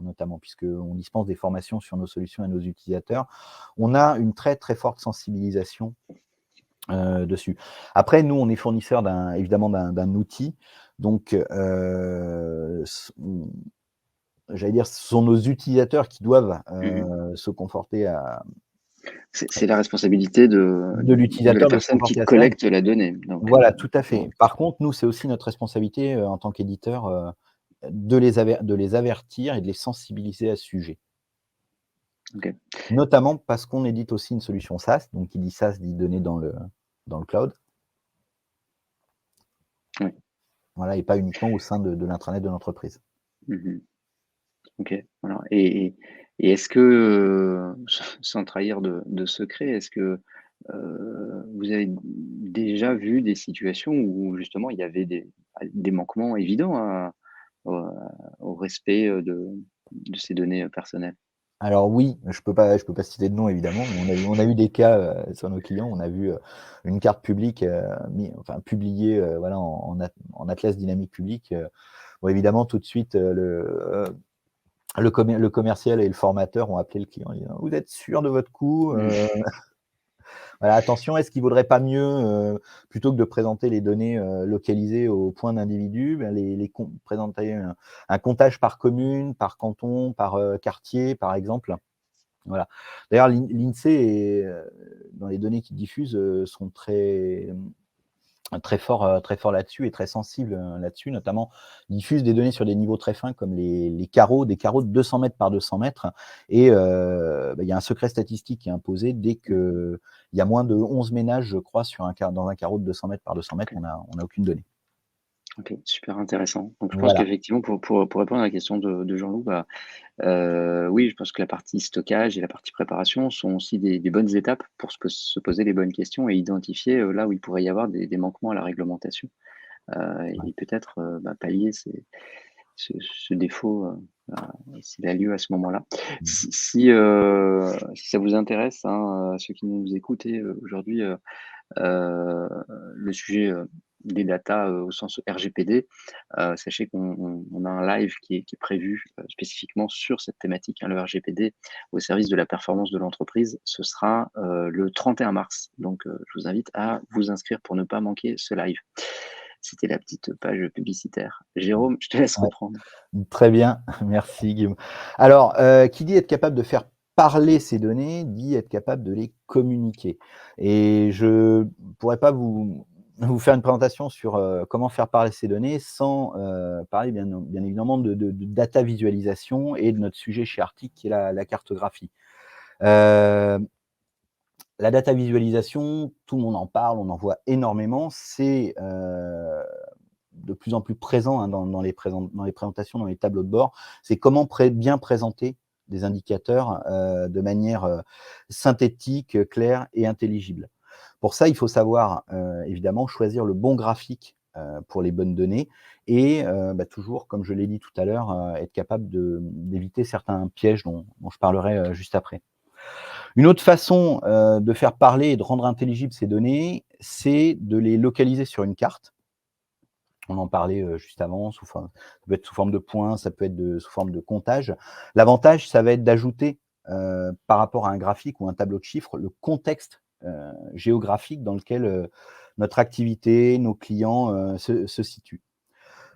notamment puisqu'on dispense des formations sur nos solutions à nos utilisateurs. On a une très, très forte sensibilisation, dessus. Après, nous, on est fournisseur évidemment d'un outil, donc j'allais dire, ce sont nos utilisateurs qui doivent, Mmh. se conforter à C'est la responsabilité de de la l'utilisateur de se personne qui conforter à ça. collecte la donnée, donc Voilà, tout à ouais, fait. Par contre, nous, c'est aussi notre responsabilité, en tant qu'éditeur, de les avertir et de les sensibiliser à ce sujet. OK. Notamment parce qu'on édite aussi une solution SaaS, donc qui dit SaaS dit données dans le cloud, Ouais. voilà, et pas uniquement au sein de l'intranet de l'entreprise. Mmh. OK, voilà, et est-ce que, sans trahir de secret, est-ce que, vous avez déjà vu des situations où justement il y avait des manquements évidents au au respect, de ces données, personnelles? Alors oui, je peux pas citer de nom évidemment, mais on a eu des cas, sur nos clients. On a vu, une carte publique, publiée, voilà, en atlas dynamique public. Bon, évidemment, tout de suite, le commercial et le formateur ont appelé le client en disant: «Vous êtes sûr de votre coup? Voilà, attention, est-ce qu'il vaudrait pas mieux, plutôt que de présenter les données, localisées au point d'individu, ben présenter un comptage par commune, par canton, par, quartier, par exemple?» Voilà. D'ailleurs, l'INSEE dans les données qu'ils diffusent, sont très forts là-dessus et très sensibles, là-dessus. Notamment, ils diffusent des données sur des niveaux très fins comme les carreaux, des carreaux de 200 mètres par 200 mètres, et il y a un secret statistique qui est imposé dès qu'il y a moins de 11 ménages, je crois, dans un carreau de 200 mètres par 200 mètres, OK. on a aucune donnée. OK, super intéressant. Donc je pense Voilà. qu'effectivement pour répondre à la question de Jean-Loup, bah, oui, je pense que la partie stockage et la partie préparation sont aussi des bonnes étapes pour se poser les bonnes questions et identifier, là où il pourrait y avoir des manquements à la réglementation, Ouais. et peut-être, bah, pallier ce défaut, s'il a lieu à ce moment-là. Mmh. Si ça vous intéresse, hein, ceux qui nous écoutent aujourd'hui, le sujet, des datas, au sens RGPD, sachez qu'on a un live qui est prévu, spécifiquement sur cette thématique, hein, le RGPD au service de la performance de l'entreprise. Ce sera, le 31 mars, donc je vous invite à vous inscrire pour ne pas manquer ce live. C'était la petite page publicitaire. Jérôme, je te laisse Ouais. reprendre. Très bien, merci Guillaume. Alors, qui dit être capable de faire parler ces données, dit être capable de les communiquer, et je pourrais pas vous faire une présentation sur, comment faire parler ces données sans, parler bien évidemment de data visualisation et de notre sujet chez Arctic qui est la cartographie. Heu, la data visualisation, tout le monde en parle, on en voit énormément, c'est, de plus en plus présent, hein, dans les présentations, dans les tableaux de bord. C'est comment bien présenter des indicateurs, de manière, synthétique, claire et intelligible. Pour ça, il faut savoir, évidemment choisir le bon graphique, pour les bonnes données, et toujours, comme je l'ai dit tout à l'heure, être capable d'éviter certains pièges dont je parlerai, juste après. Une autre façon, de faire parler et de rendre intelligibles ces données, c'est de les localiser sur une carte. On en parlait, juste avant, ça peut être sous forme de points, ça peut être sous forme de comptage. L'avantage, ça va être d'ajouter, par rapport à un graphique ou un tableau de chiffres, le contexte, géographique dans lequel, notre activité, nos clients, se situent.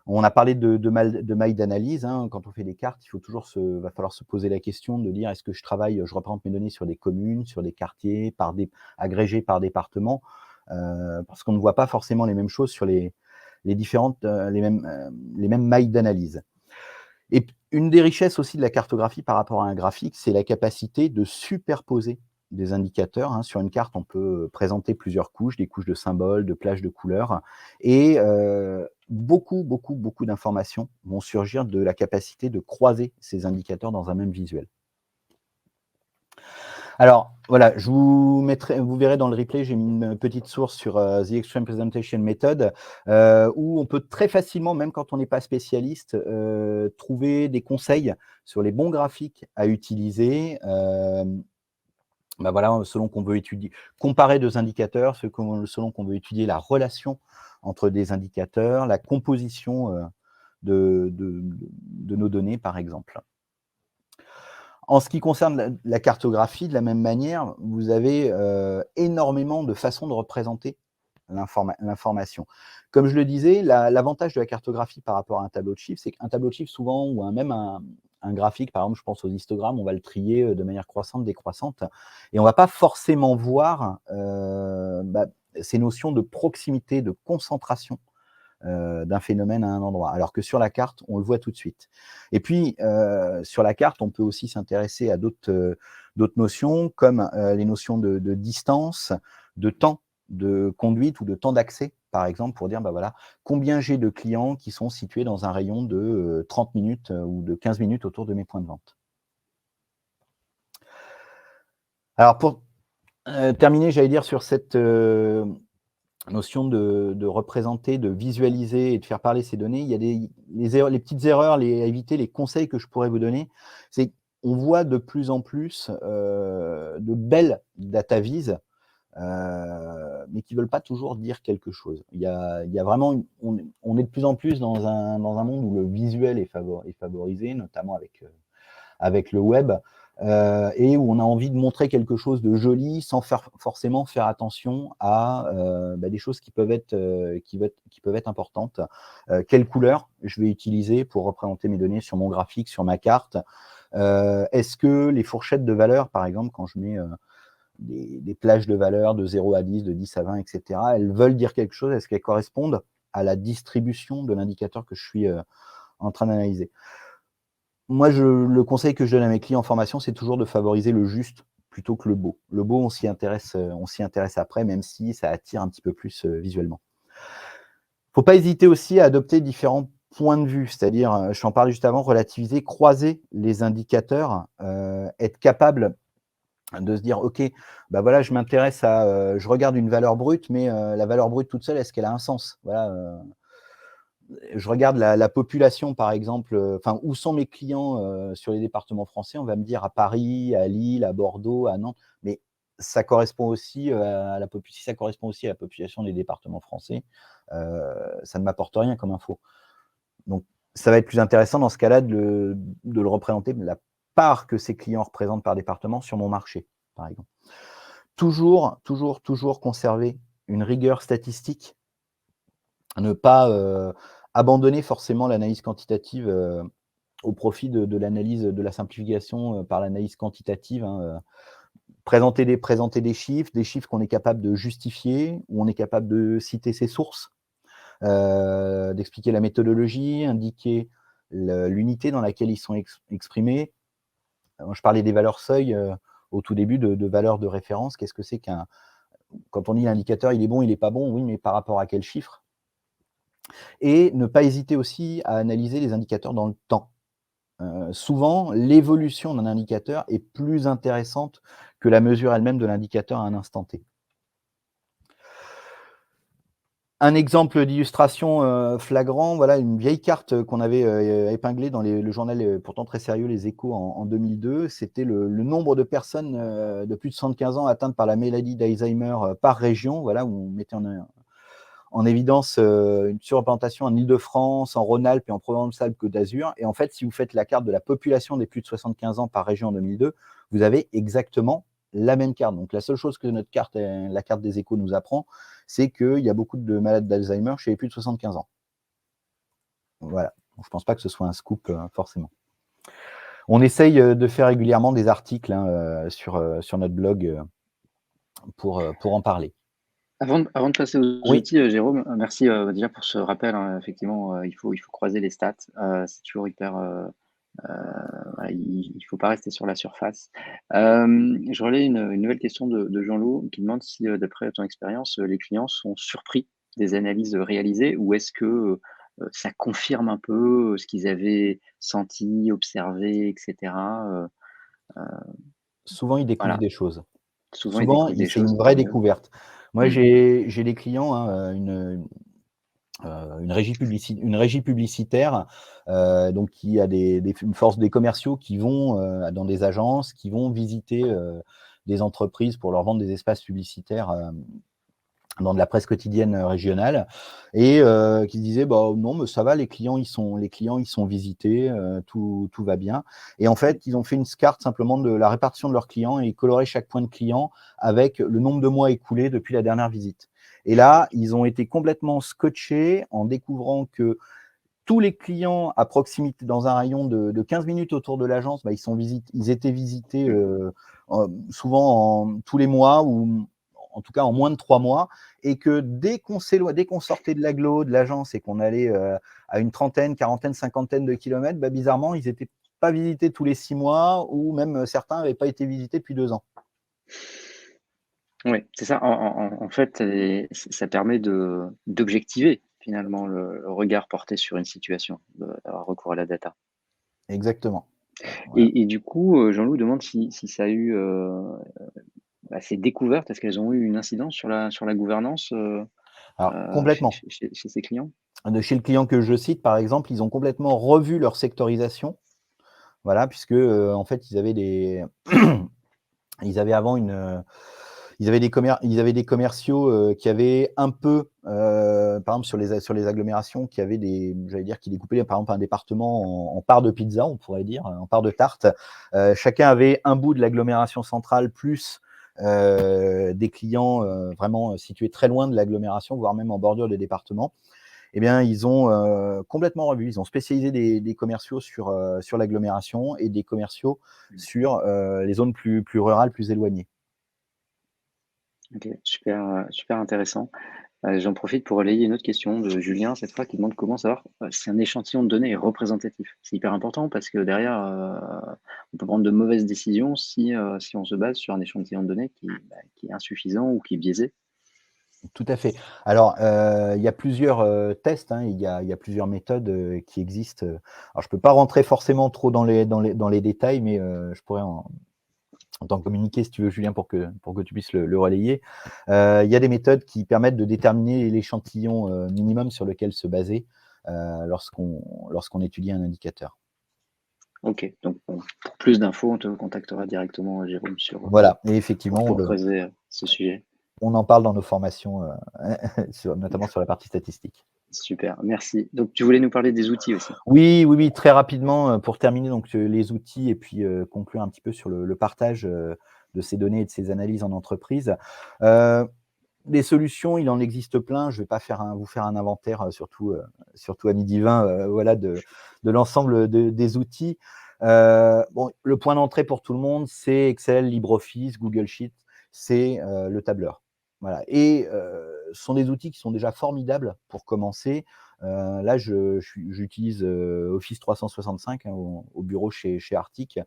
On a parlé de mailles d'analyse, hein. Quand on fait des cartes, va falloir se poser la question de dire: «Est-ce que je représente mes données sur des communes, sur des quartiers, agrégées par département?» Parce qu'on ne voit pas forcément les mêmes choses sur les différentes, les mêmes mailles d'analyse. Et une des richesses aussi de la cartographie par rapport à un graphique, c'est la capacité de superposer, des indicateurs, hein. Sur une carte, on peut présenter plusieurs couches, des couches de symboles, de plages de couleurs et beaucoup d'informations vont surgir de la capacité de croiser ces indicateurs dans un même visuel. Alors voilà, vous verrez dans le replay, j'ai mis une petite source sur, The Extreme Presentation Method, où on peut très facilement, même quand on n'est pas spécialiste, trouver des conseils sur les bons graphiques à utiliser, bah, voilà, selon qu'on veut comparer 2 indicateurs, selon qu'on veut étudier la relation entre des indicateurs, la composition, de nos données, par exemple. En ce qui concerne la cartographie, de la même manière, vous avez, énormément de façons de représenter l'information. Comme je le disais, l'avantage de la cartographie par rapport à un tableau de chiffres, c'est qu'un tableau de chiffres souvent ou même un graphique, par exemple, je pense aux histogrammes, on va le trier, de manière croissante, décroissante et on va pas forcément voir, ces notions de proximité, de concentration d'un phénomène à un endroit. Alors que sur la carte, on le voit tout de suite. Et puis, sur la carte, on peut aussi s'intéresser à d'autres notions, comme les notions de distance, de temps de conduite ou de temps d'accès, par exemple, pour dire, bah voilà, combien j'ai de clients qui sont situés dans un rayon de 30 minutes ou de 15 minutes autour de mes points de vente. Alors, pour terminer, j'allais dire sur cette notion de représenter, de visualiser et de faire parler ces données, il y a les petites erreurs à éviter, les conseils que je pourrais vous donner, c'est qu'on voit de plus en plus, de belles data viz, mais qui ne veulent pas toujours dire quelque chose. Il y a vraiment on est de plus en plus dans un monde où le visuel est favorisé, notamment avec le web, et où on a envie de montrer quelque chose de joli sans forcément faire attention à des choses qui peuvent être importantes. Quelle couleur je vais utiliser pour représenter mes données sur mon graphique, sur ma carte? Est-ce que les fourchettes de valeur, par exemple, quand je mets des plages de valeur de 0 à 10, de 10 à 20, etc., elles veulent dire quelque chose? Est-ce qu'elles correspondent à la distribution de l'indicateur que je suis en train d'analyser? Moi, le conseil que je donne à mes clients en formation, c'est toujours de favoriser le juste plutôt que le beau. Le beau, on s'y intéresse après, même si ça attire un petit peu plus visuellement. Faut pas hésiter aussi à adopter différents points de vue, c'est-à-dire, je t'en parlais juste avant, relativiser, croiser les indicateurs, être capable de se dire: «OK, bah, voilà, je m'intéresse à, je regarde une valeur brute, mais la valeur brute toute seule, est-ce qu'elle a un sens?» Voilà, je regarde la population, par exemple, enfin, où sont mes clients sur les départements français? On va me dire à Paris, à Lille, à Bordeaux, à Nantes, mais ça correspond aussi si ça correspond aussi à la population des départements français, ça ne m'apporte rien comme info. Donc, ça va être plus intéressant dans ce cas-là de le représenter, la part que ces clients représentent par département sur mon marché, par exemple. Toujours conserver une rigueur statistique, ne pas abandonner forcément l'analyse quantitative au profit de l'analyse, de la simplification par l'analyse quantitative, hein, présenter des chiffres qu'on est capable de justifier, où on est capable de citer ses sources, d'expliquer la méthodologie, indiquer l'unité dans laquelle ils sont exprimés. Je parlais des valeurs seuil au tout début, de valeurs de référence. Qu'est-ce que c'est quand on dit l'indicateur, il est bon, il n'est pas bon, oui, mais par rapport à quel chiffre? Et ne pas hésiter aussi à analyser les indicateurs dans le temps. Souvent, l'évolution d'un indicateur est plus intéressante que la mesure elle-même de l'indicateur à un instant T. Un exemple d'illustration flagrant, voilà une vieille carte qu'on avait épinglée dans le journal pourtant très sérieux Les Échos en 2002. C'était le nombre de personnes de plus de 75 ans atteintes par la maladie d'Alzheimer par région, voilà, où on mettait en évidence une surreprésentation en Île-de-France, en Rhône-Alpes et en Provence-Alpes-Côte d'Azur. Et en fait, si vous faites la carte de la population des plus de 75 ans par région en 2002, vous avez exactement la même carte. Donc la seule chose que la carte des Échos nous apprend, c'est qu'il y a beaucoup de malades d'Alzheimer chez les plus de 75 ans. Voilà. Donc, je ne pense pas que ce soit un scoop forcément. On essaye de faire régulièrement des articles sur notre blog pour en parler. Avant de passer aux Oui. outils, Jérôme, merci, déjà pour ce rappel, hein. Effectivement, il faut croiser les stats, c'est toujours Voilà, il ne faut pas rester sur la surface. Je relais une nouvelle question de Jean-Loup qui demande si, d'après ton expérience, les clients sont surpris des analyses réalisées ou est-ce que, ça confirme un peu, ce qu'ils avaient senti, observé et cetera? Souvent, ils découvrent Voilà, des choses. souvent ils Souvent, découvrent des c'est une choses, vraie tant mieux. découverte. Moi, Mmh. j'ai des clients, hein, une régie publicitaire, donc qui a une force des commerciaux qui vont, dans des agences, qui vont visiter, des entreprises pour leur vendre des espaces publicitaires, dans de la presse quotidienne, régionale et qui disaient: «Bah, non, mais ça va, les clients, ils sont visités, tout va bien» et en fait, ils ont fait une carte simplement de la répartition de leurs clients et ils coloraient chaque point de client avec le nombre de mois écoulés depuis la dernière visite et là, ils ont été complètement scotchés en découvrant que tous les clients à proximité dans un rayon de 15 minutes autour de l'agence, bah, ils étaient visités, souvent tous les mois ou en tout cas en moins de 3 mois et que dès qu'on sortait de l'agglo, de l'agence et qu'on allait, à une trentaine, quarantaine, cinquantaine de kilomètres, bah, bizarrement, ils étaient pas visités tous les 6 mois ou même, certains n'avaient pas été visités depuis 2 ans. Oui, c'est ça. En fait, ça permet d'objectiver finalement le regard porté sur une situation, d'avoir recours à la data. Exactement. Voilà. Et du coup, Jean-Loup demande si ça a eu, ces découvertes, est-ce qu'elles ont eu une incidence sur la gouvernance, Alors complètement. chez ses clients? De chez le client que je cite, par exemple, ils ont complètement revu leur sectorisation. Voilà, puisque, en fait, ils avaient avant ils avaient des commerciaux, qui avaient un peu, par exemple sur les agglomérations, qui avaient j'allais dire, qui découpaient par exemple un département en parts de pizza, on pourrait dire, en parts de tarte. Chacun avait un bout de l'agglomération centrale plus, des clients, vraiment situés très loin de l'agglomération, voire même en bordure des départements. Eh bien, ils ont, complètement revu. Ils ont spécialisé des commerciaux sur l'agglomération et des commerciaux sur, les zones plus rurales, plus éloignées. OK, super, super intéressant. J'en profite pour relayer une autre question de Julien, cette fois, qui demande comment savoir, si un échantillon de données est représentatif? C'est hyper important parce que derrière, on peut prendre de mauvaises décisions si on se base sur un échantillon de données qui est insuffisant ou qui est biaisé. Tout à fait. Alors, il y a plusieurs, tests, hein, il y a plusieurs méthodes, qui existent, alors je ne peux pas rentrer forcément trop dans les détails, mais, je pourrais t'en communiquer si tu veux, Julien, pour que tu puisses le relayer. Il y a des méthodes qui permettent de déterminer l'échantillon, minimum sur lequel se baser, lorsqu'on étudie un indicateur. OK, donc bon, pour plus d'infos, on te contactera directement, Jérôme, Voilà et effectivement, pour creuser, ce sujet. on en parle dans nos formations, notamment sur la partie statistique. Super, merci. Donc tu voulais nous parler des outils aussi? Oui, oui, oui, très rapidement, pour terminer donc, les outils et puis, conclure un petit peu sur le partage, de ces données et de ces analyses en entreprise. Heu, des solutions, il en existe plein. Je ne vais pas vous faire un inventaire, surtout à midi 20, voilà, de l'ensemble des outils. Bon, le point d'entrée pour tout le monde, c'est Excel, LibreOffice, Google Sheets, c'est, le tableur. Voilà et ce sont des outils qui sont déjà formidables pour commencer. Là, j'utilise, Office 365, hein, au bureau chez Arctic,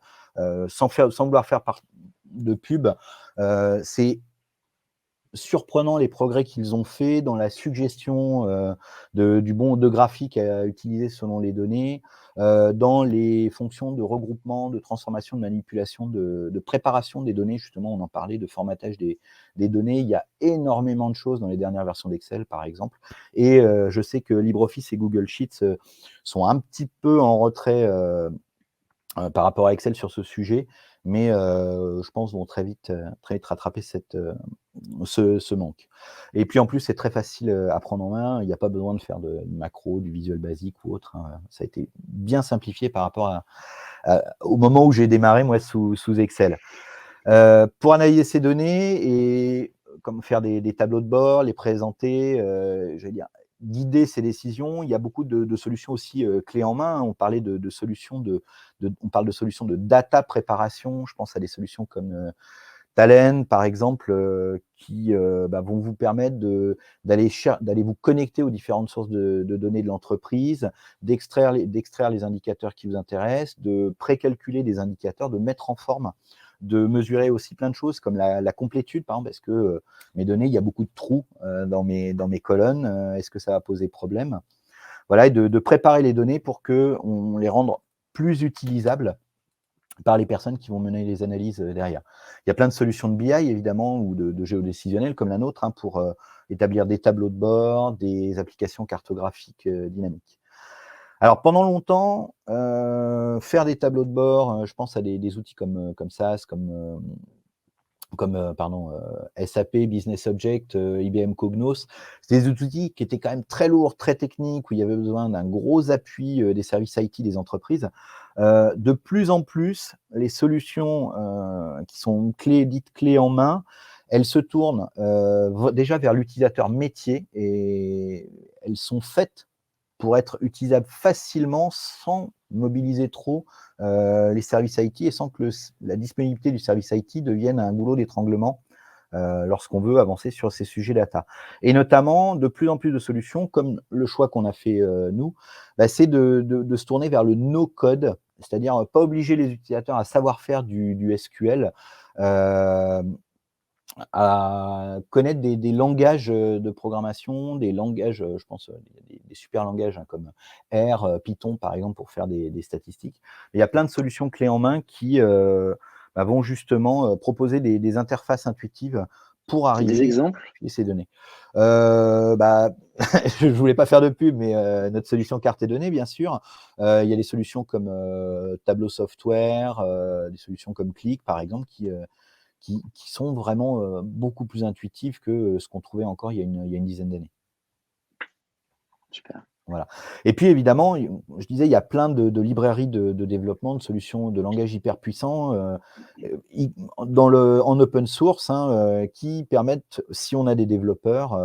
sans vouloir faire de pub. C'est surprenant les progrès qu'ils ont faits dans la suggestion, de graphiques à utiliser selon les données, dans les fonctions de regroupement, de transformation, de manipulation, de préparation des données. Justement, on en parlait, de formatage des données. Il y a énormément de choses dans les dernières versions d'Excel, par exemple et je sais que LibreOffice et Google Sheets, sont un petit peu en retrait, par rapport à Excel sur ce sujet, mais je pense vont très vite rattraper ce manque. Et puis en plus, c'est très facile, à prendre en main. Il n'y a pas besoin de faire de macros, du visuel basique ou autre, hein. Ça a été bien simplifié par rapport au moment où j'ai démarré moi sous Excel. Pour analyser ces données et comme faire des tableaux de bord, les présenter, j'allais dire, guider ses décisions. Il y a beaucoup de solutions aussi, clés en main. On parlait de solutions on parle de solutions de data préparation. Je pense à des solutions comme, talent, par exemple, qui vont vous permettre d'aller vous connecter aux différentes sources de données de l'entreprise, d'extraire les indicateurs qui vous intéressent, de précalculer des indicateurs, de mettre en forme, de mesurer aussi plein de choses comme la complétude, par exemple. Est-ce que mes données, il y a beaucoup de trous dans mes colonnes, est-ce que ça va poser problème? Voilà, et de préparer les données pour qu'on les rende plus utilisables par les personnes qui vont mener les analyses derrière. Il y a plein de solutions de BI, évidemment, ou de géodécisionnel comme la nôtre, hein, pour établir des tableaux de bord, des applications cartographiques dynamiques. Alors, pendant longtemps, faire des tableaux de bord, je pense à des outils comme SAS, SAP, Business Object, IBM Cognos. C'est des outils qui étaient quand même très lourds, très techniques, où il y avait besoin d'un gros appui des services IT des entreprises. De plus en plus, les solutions qui sont dites clés en main, elles se tournent déjà vers l'utilisateur métier et elles sont faites pour être utilisables facilement sans mobiliser trop les services IT et sans que la disponibilité du service IT devienne un goulot d'étranglement lorsqu'on veut avancer sur ces sujets data. Et notamment, de plus en plus de solutions, comme le choix qu'on a fait nous, c'est de se tourner vers le no-code, c'est-à-dire pas obliger les utilisateurs à savoir faire du SQL, à connaître des langages de programmation, des langages, je pense, des super langages hein, comme R, Python, par exemple, pour faire des statistiques. Il y a plein de solutions clés en main qui vont justement proposer des interfaces intuitives pour Des arriver à exemples? utiliser ces données. Je ne voulais pas faire de pub, mais notre solution carte et données, bien sûr. Il y a des solutions comme Tableau Software, des solutions comme Qlik, par exemple, qui sont vraiment beaucoup plus intuitives que ce qu'on trouvait encore il y a une dizaine d'années. Super. Voilà. Et puis évidemment, je disais, il y a plein de librairies de développement, de solutions de langage hyper puissants en open source hein, qui permettent, si on a des développeurs,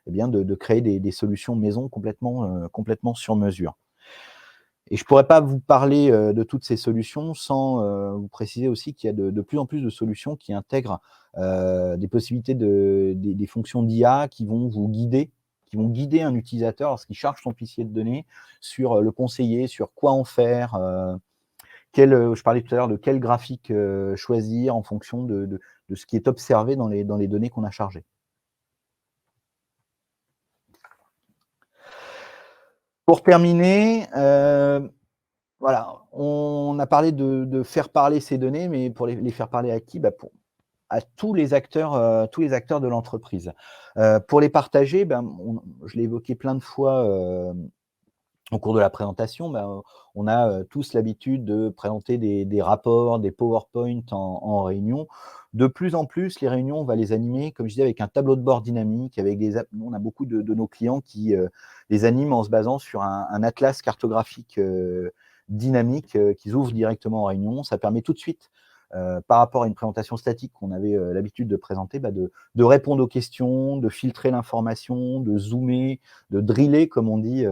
de créer des solutions maison complètement sur mesure. Et je ne pourrais pas vous parler de toutes ces solutions sans vous préciser aussi qu'il y a de plus en plus de solutions qui intègrent des possibilités des fonctions d'IA qui vont guider un utilisateur lorsqu'il charge son fichier de données sur le conseiller, sur quoi en faire, je parlais tout à l'heure de quel graphique choisir en fonction de ce qui est observé dans les données qu'on a chargées. Pour terminer, voilà, on a parlé de faire parler ces données, mais pour les faire parler à qui? À tous les acteurs de l'entreprise. Pour les partager, je l'ai évoqué plein de fois au cours de la présentation, on a tous l'habitude de présenter des rapports, des PowerPoint en réunion. De plus en plus, les réunions, on va les animer, comme je disais, avec un tableau de bord dynamique. On a beaucoup de nos clients qui les animent en se basant sur un atlas cartographique dynamique qu'ils ouvrent directement en réunion. Ça permet tout de suite, par rapport à une présentation statique qu'on avait l'habitude de présenter, de répondre aux questions, de filtrer l'information, de zoomer, de driller, comme on dit,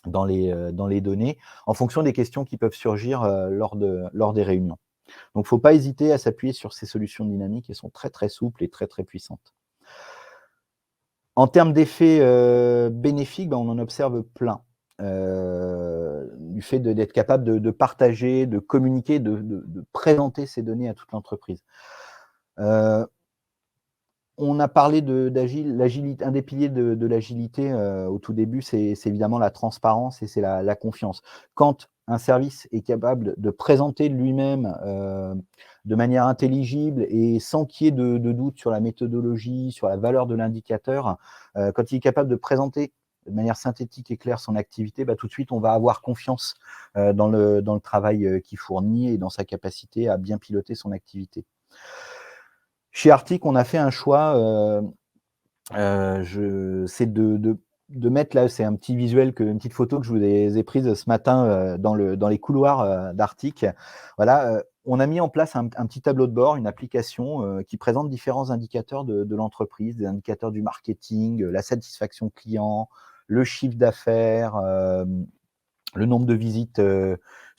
dans les données, en fonction des questions qui peuvent surgir lors des réunions. Donc, il ne faut pas hésiter à s'appuyer sur ces solutions dynamiques, elles sont très, très souples et très, très puissantes. En termes d'effets bénéfiques, on en observe plein. Du fait d'être capable de partager, de communiquer, de présenter ces données à toute l'entreprise. On a parlé l'agilité. Un des piliers de l'agilité au tout début, c'est évidemment la transparence et c'est la confiance. Quand un service est capable de présenter lui-même de manière intelligible et sans qu'il y ait de doute sur la méthodologie, sur la valeur de l'indicateur, quand il est capable de présenter de manière synthétique et claire son activité, tout de suite, on va avoir confiance dans le travail qu'il fournit et dans sa capacité à bien piloter son activité. Chez Arctic, on a fait un choix, c'est de mettre là, c'est un petit visuel, une petite photo que je vous ai prise ce matin dans les couloirs d'Arctic. Voilà, on a mis en place un petit tableau de bord, une application qui présente différents indicateurs de l'entreprise, des indicateurs du marketing, la satisfaction client, le chiffre d'affaires, le nombre de visites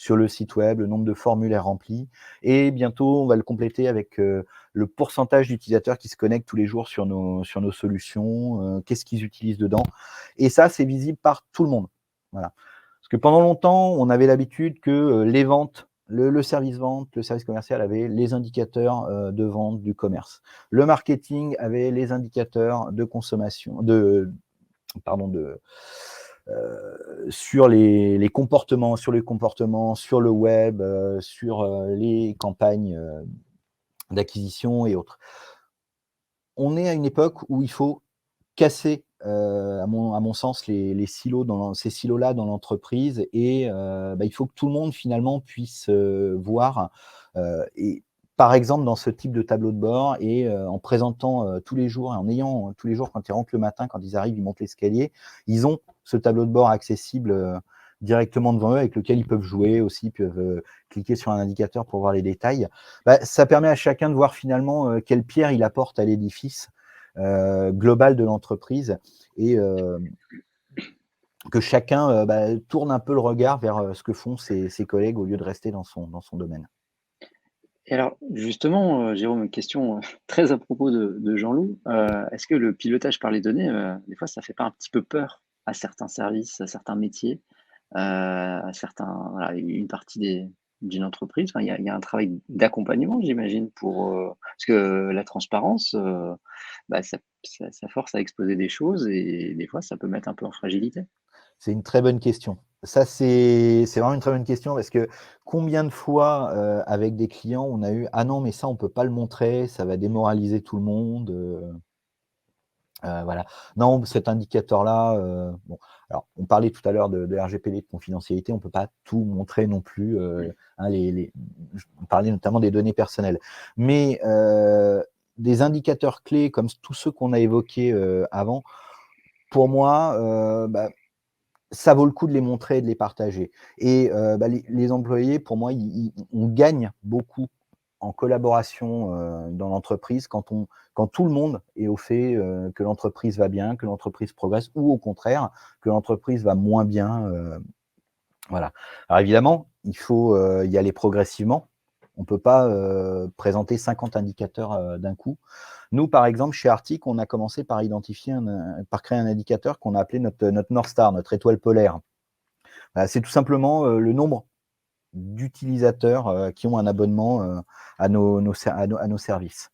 sur le site web, le nombre de formulaires remplis. Et bientôt, on va le compléter avec le pourcentage d'utilisateurs qui se connectent tous les jours sur nos solutions, qu'est-ce qu'ils utilisent dedans. Et ça, c'est visible par tout le monde. Voilà. Parce que pendant longtemps, on avait l'habitude que les ventes, le service vente, le service commercial avait les indicateurs de vente du commerce. Le marketing avait les indicateurs de consommation, sur les comportements, sur le web, sur les campagnes d'acquisition et autres. On est à une époque où il faut casser, à mon sens, les silos ces silos-là dans l'entreprise et il faut que tout le monde finalement puisse voir et par exemple dans ce type de tableau de bord et en présentant tous les jours et en ayant tous les jours quand ils rentrent le matin, quand ils arrivent, ils montent l'escalier, ils ont ce tableau de bord accessible directement devant eux avec lequel ils peuvent jouer aussi, peuvent cliquer sur un indicateur pour voir les détails. Ça permet à chacun de voir finalement quelle pierre il apporte à l'édifice global de l'entreprise et que chacun tourne un peu le regard vers ce que font ses collègues au lieu de rester dans son domaine. Et alors, justement, Jérôme, une question très à propos de Jean-Loup. Est-ce que le pilotage par les données, des fois, ça fait pas un petit peu peur à certains services, à certains métiers, à certains, voilà, une partie d'une entreprise? Enfin, il y a un travail d'accompagnement, j'imagine, parce que la transparence, ça force à exposer des choses et des fois, ça peut mettre un peu en fragilité. C'est une très bonne question. Ça, c'est vraiment une très bonne question parce que combien de fois, avec des clients, on a eu: «Ah non, mais ça, on peut pas le montrer, ça va démoraliser tout le monde», voilà. Non, cet indicateur-là, bon, alors on parlait tout à l'heure de RGPD, de confidentialité, on peut pas tout montrer non plus, Mmh. hein, on parlait notamment des données personnelles. Mais, des indicateurs clés comme tous ceux qu'on a évoqués, avant, pour moi, ça vaut le coup de les montrer et de les partager et les employés, pour moi, on gagne beaucoup en collaboration, dans l'entreprise quand tout le monde est au fait, que l'entreprise va bien, que l'entreprise progresse ou au contraire, que l'entreprise va moins bien, voilà. Alors évidemment, il faut, y aller progressivement. On ne peut pas, présenter 50 indicateurs, d'un coup. Nous, par exemple, chez Arctic, on a commencé par par créer un indicateur qu'on a appelé notre North Star, notre étoile polaire. C'est tout simplement, le nombre d'utilisateurs, qui ont un abonnement, à nos services.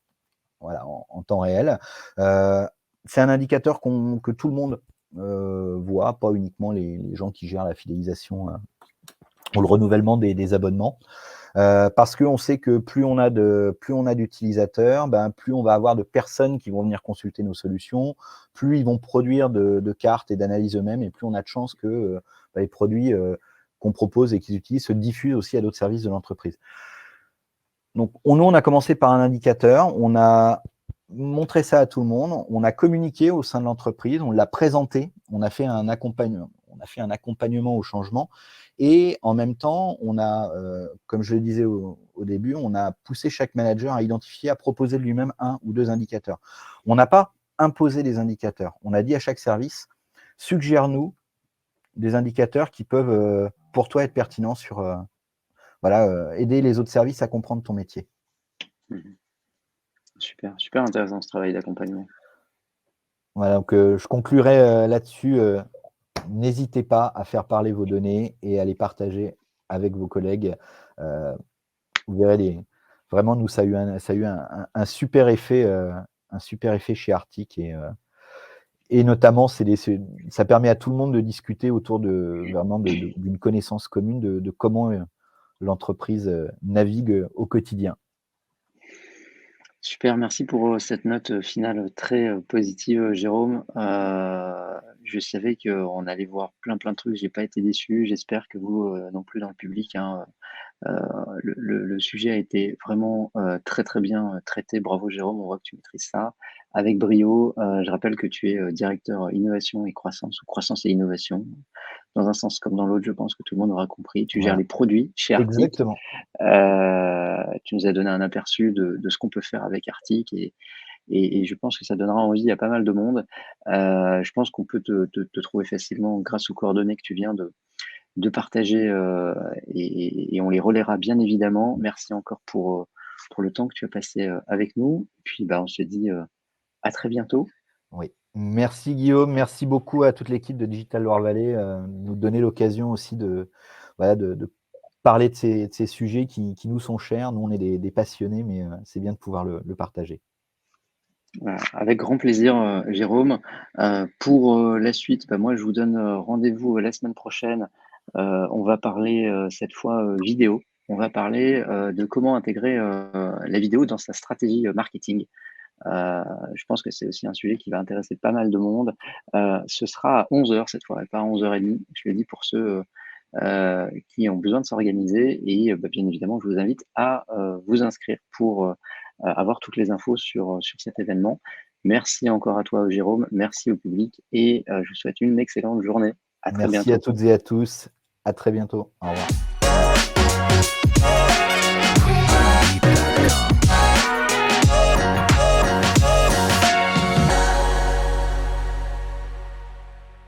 Voilà, en temps réel. Heu, c'est un indicateur que tout le monde, voit, pas uniquement les gens qui gèrent la fidélisation, ou le renouvellement des abonnements. Parce qu'on sait que plus on a d'utilisateurs, plus on va avoir de personnes qui vont venir consulter nos solutions, plus ils vont produire de cartes et d'analyses eux-mêmes et plus on a de chances que, les produits, qu'on propose et qu'ils utilisent se diffusent aussi à d'autres services de l'entreprise. Donc on a commencé par un indicateur, on a montré ça à tout le monde, on a communiqué au sein de l'entreprise, on l'a présenté, on a fait un accompagnement au changement et en même temps, on a, comme je le disais au début, on a poussé chaque manager à identifier, à proposer de lui-même 1 ou 2 indicateurs. On n'a pas imposé des indicateurs. On a dit à chaque service: «Suggère-nous des indicateurs qui peuvent, pour toi être pertinents sur, voilà, aider les autres services à comprendre ton métier». Mmh. Super, super intéressant ce travail d'accompagnement. Voilà, donc je conclurai, là-dessus, n'hésitez pas à faire parler vos données et à les partager avec vos collègues. Heu, vous verrez vraiment nous ça a eu un super effet, chez Arctic et notamment ça permet à tout le monde de discuter autour de vraiment d'une connaissance commune de comment, l'entreprise, navigue, au quotidien. Super, merci pour, cette note, finale, très, positive, Jérôme. Je savais qu'on allait voir plein, plein de trucs, j'ai pas été déçu. J'espère que vous, non plus dans le public, hein. Le sujet a été vraiment, très, très bien, traité. Bravo Jérôme, on voit que tu maîtrises ça avec brio. Je rappelle que tu es, directeur, innovation et croissance ou croissance et innovation. Dans un sens comme dans l'autre, je pense que tout le monde aura compris. Tu gères Voilà, les produits chez Arctic. exactement. Tu nous as donné un aperçu de ce qu'on peut faire avec Arctic et je pense que ça donnera envie à pas mal de monde. Je pense qu'on peut te trouver facilement grâce aux coordonnées que tu viens de partager et on les relaiera bien évidemment. Merci encore pour le temps que tu as passé avec nous. Puis bah, on se dit à très bientôt. Oui. Merci Guillaume, merci beaucoup à toute l'équipe de Digital Loire Valley, de nous donner l'occasion aussi de, voilà, de parler de ces sujets qui nous sont chers. Nous, on est des passionnés, mais c'est bien de pouvoir le partager. Avec grand plaisir, Jérôme. Pour la suite, bah, moi, je vous donne rendez-vous la semaine prochaine. On va parler cette fois vidéo. On va parler de comment intégrer la vidéo dans sa stratégie marketing. Je pense que c'est aussi un sujet qui va intéresser pas mal de monde. Ce sera à 11 heures cette fois, et pas à 11h30. Je le dis pour ceux qui ont besoin de s'organiser. Et bah, bien évidemment, je vous invite à vous inscrire pour avoir toutes les infos sur cet événement. Merci encore à toi, Jérôme. Merci au public et je vous souhaite une excellente journée. À très Merci à bientôt. toutes et à tous. À très bientôt. Au revoir.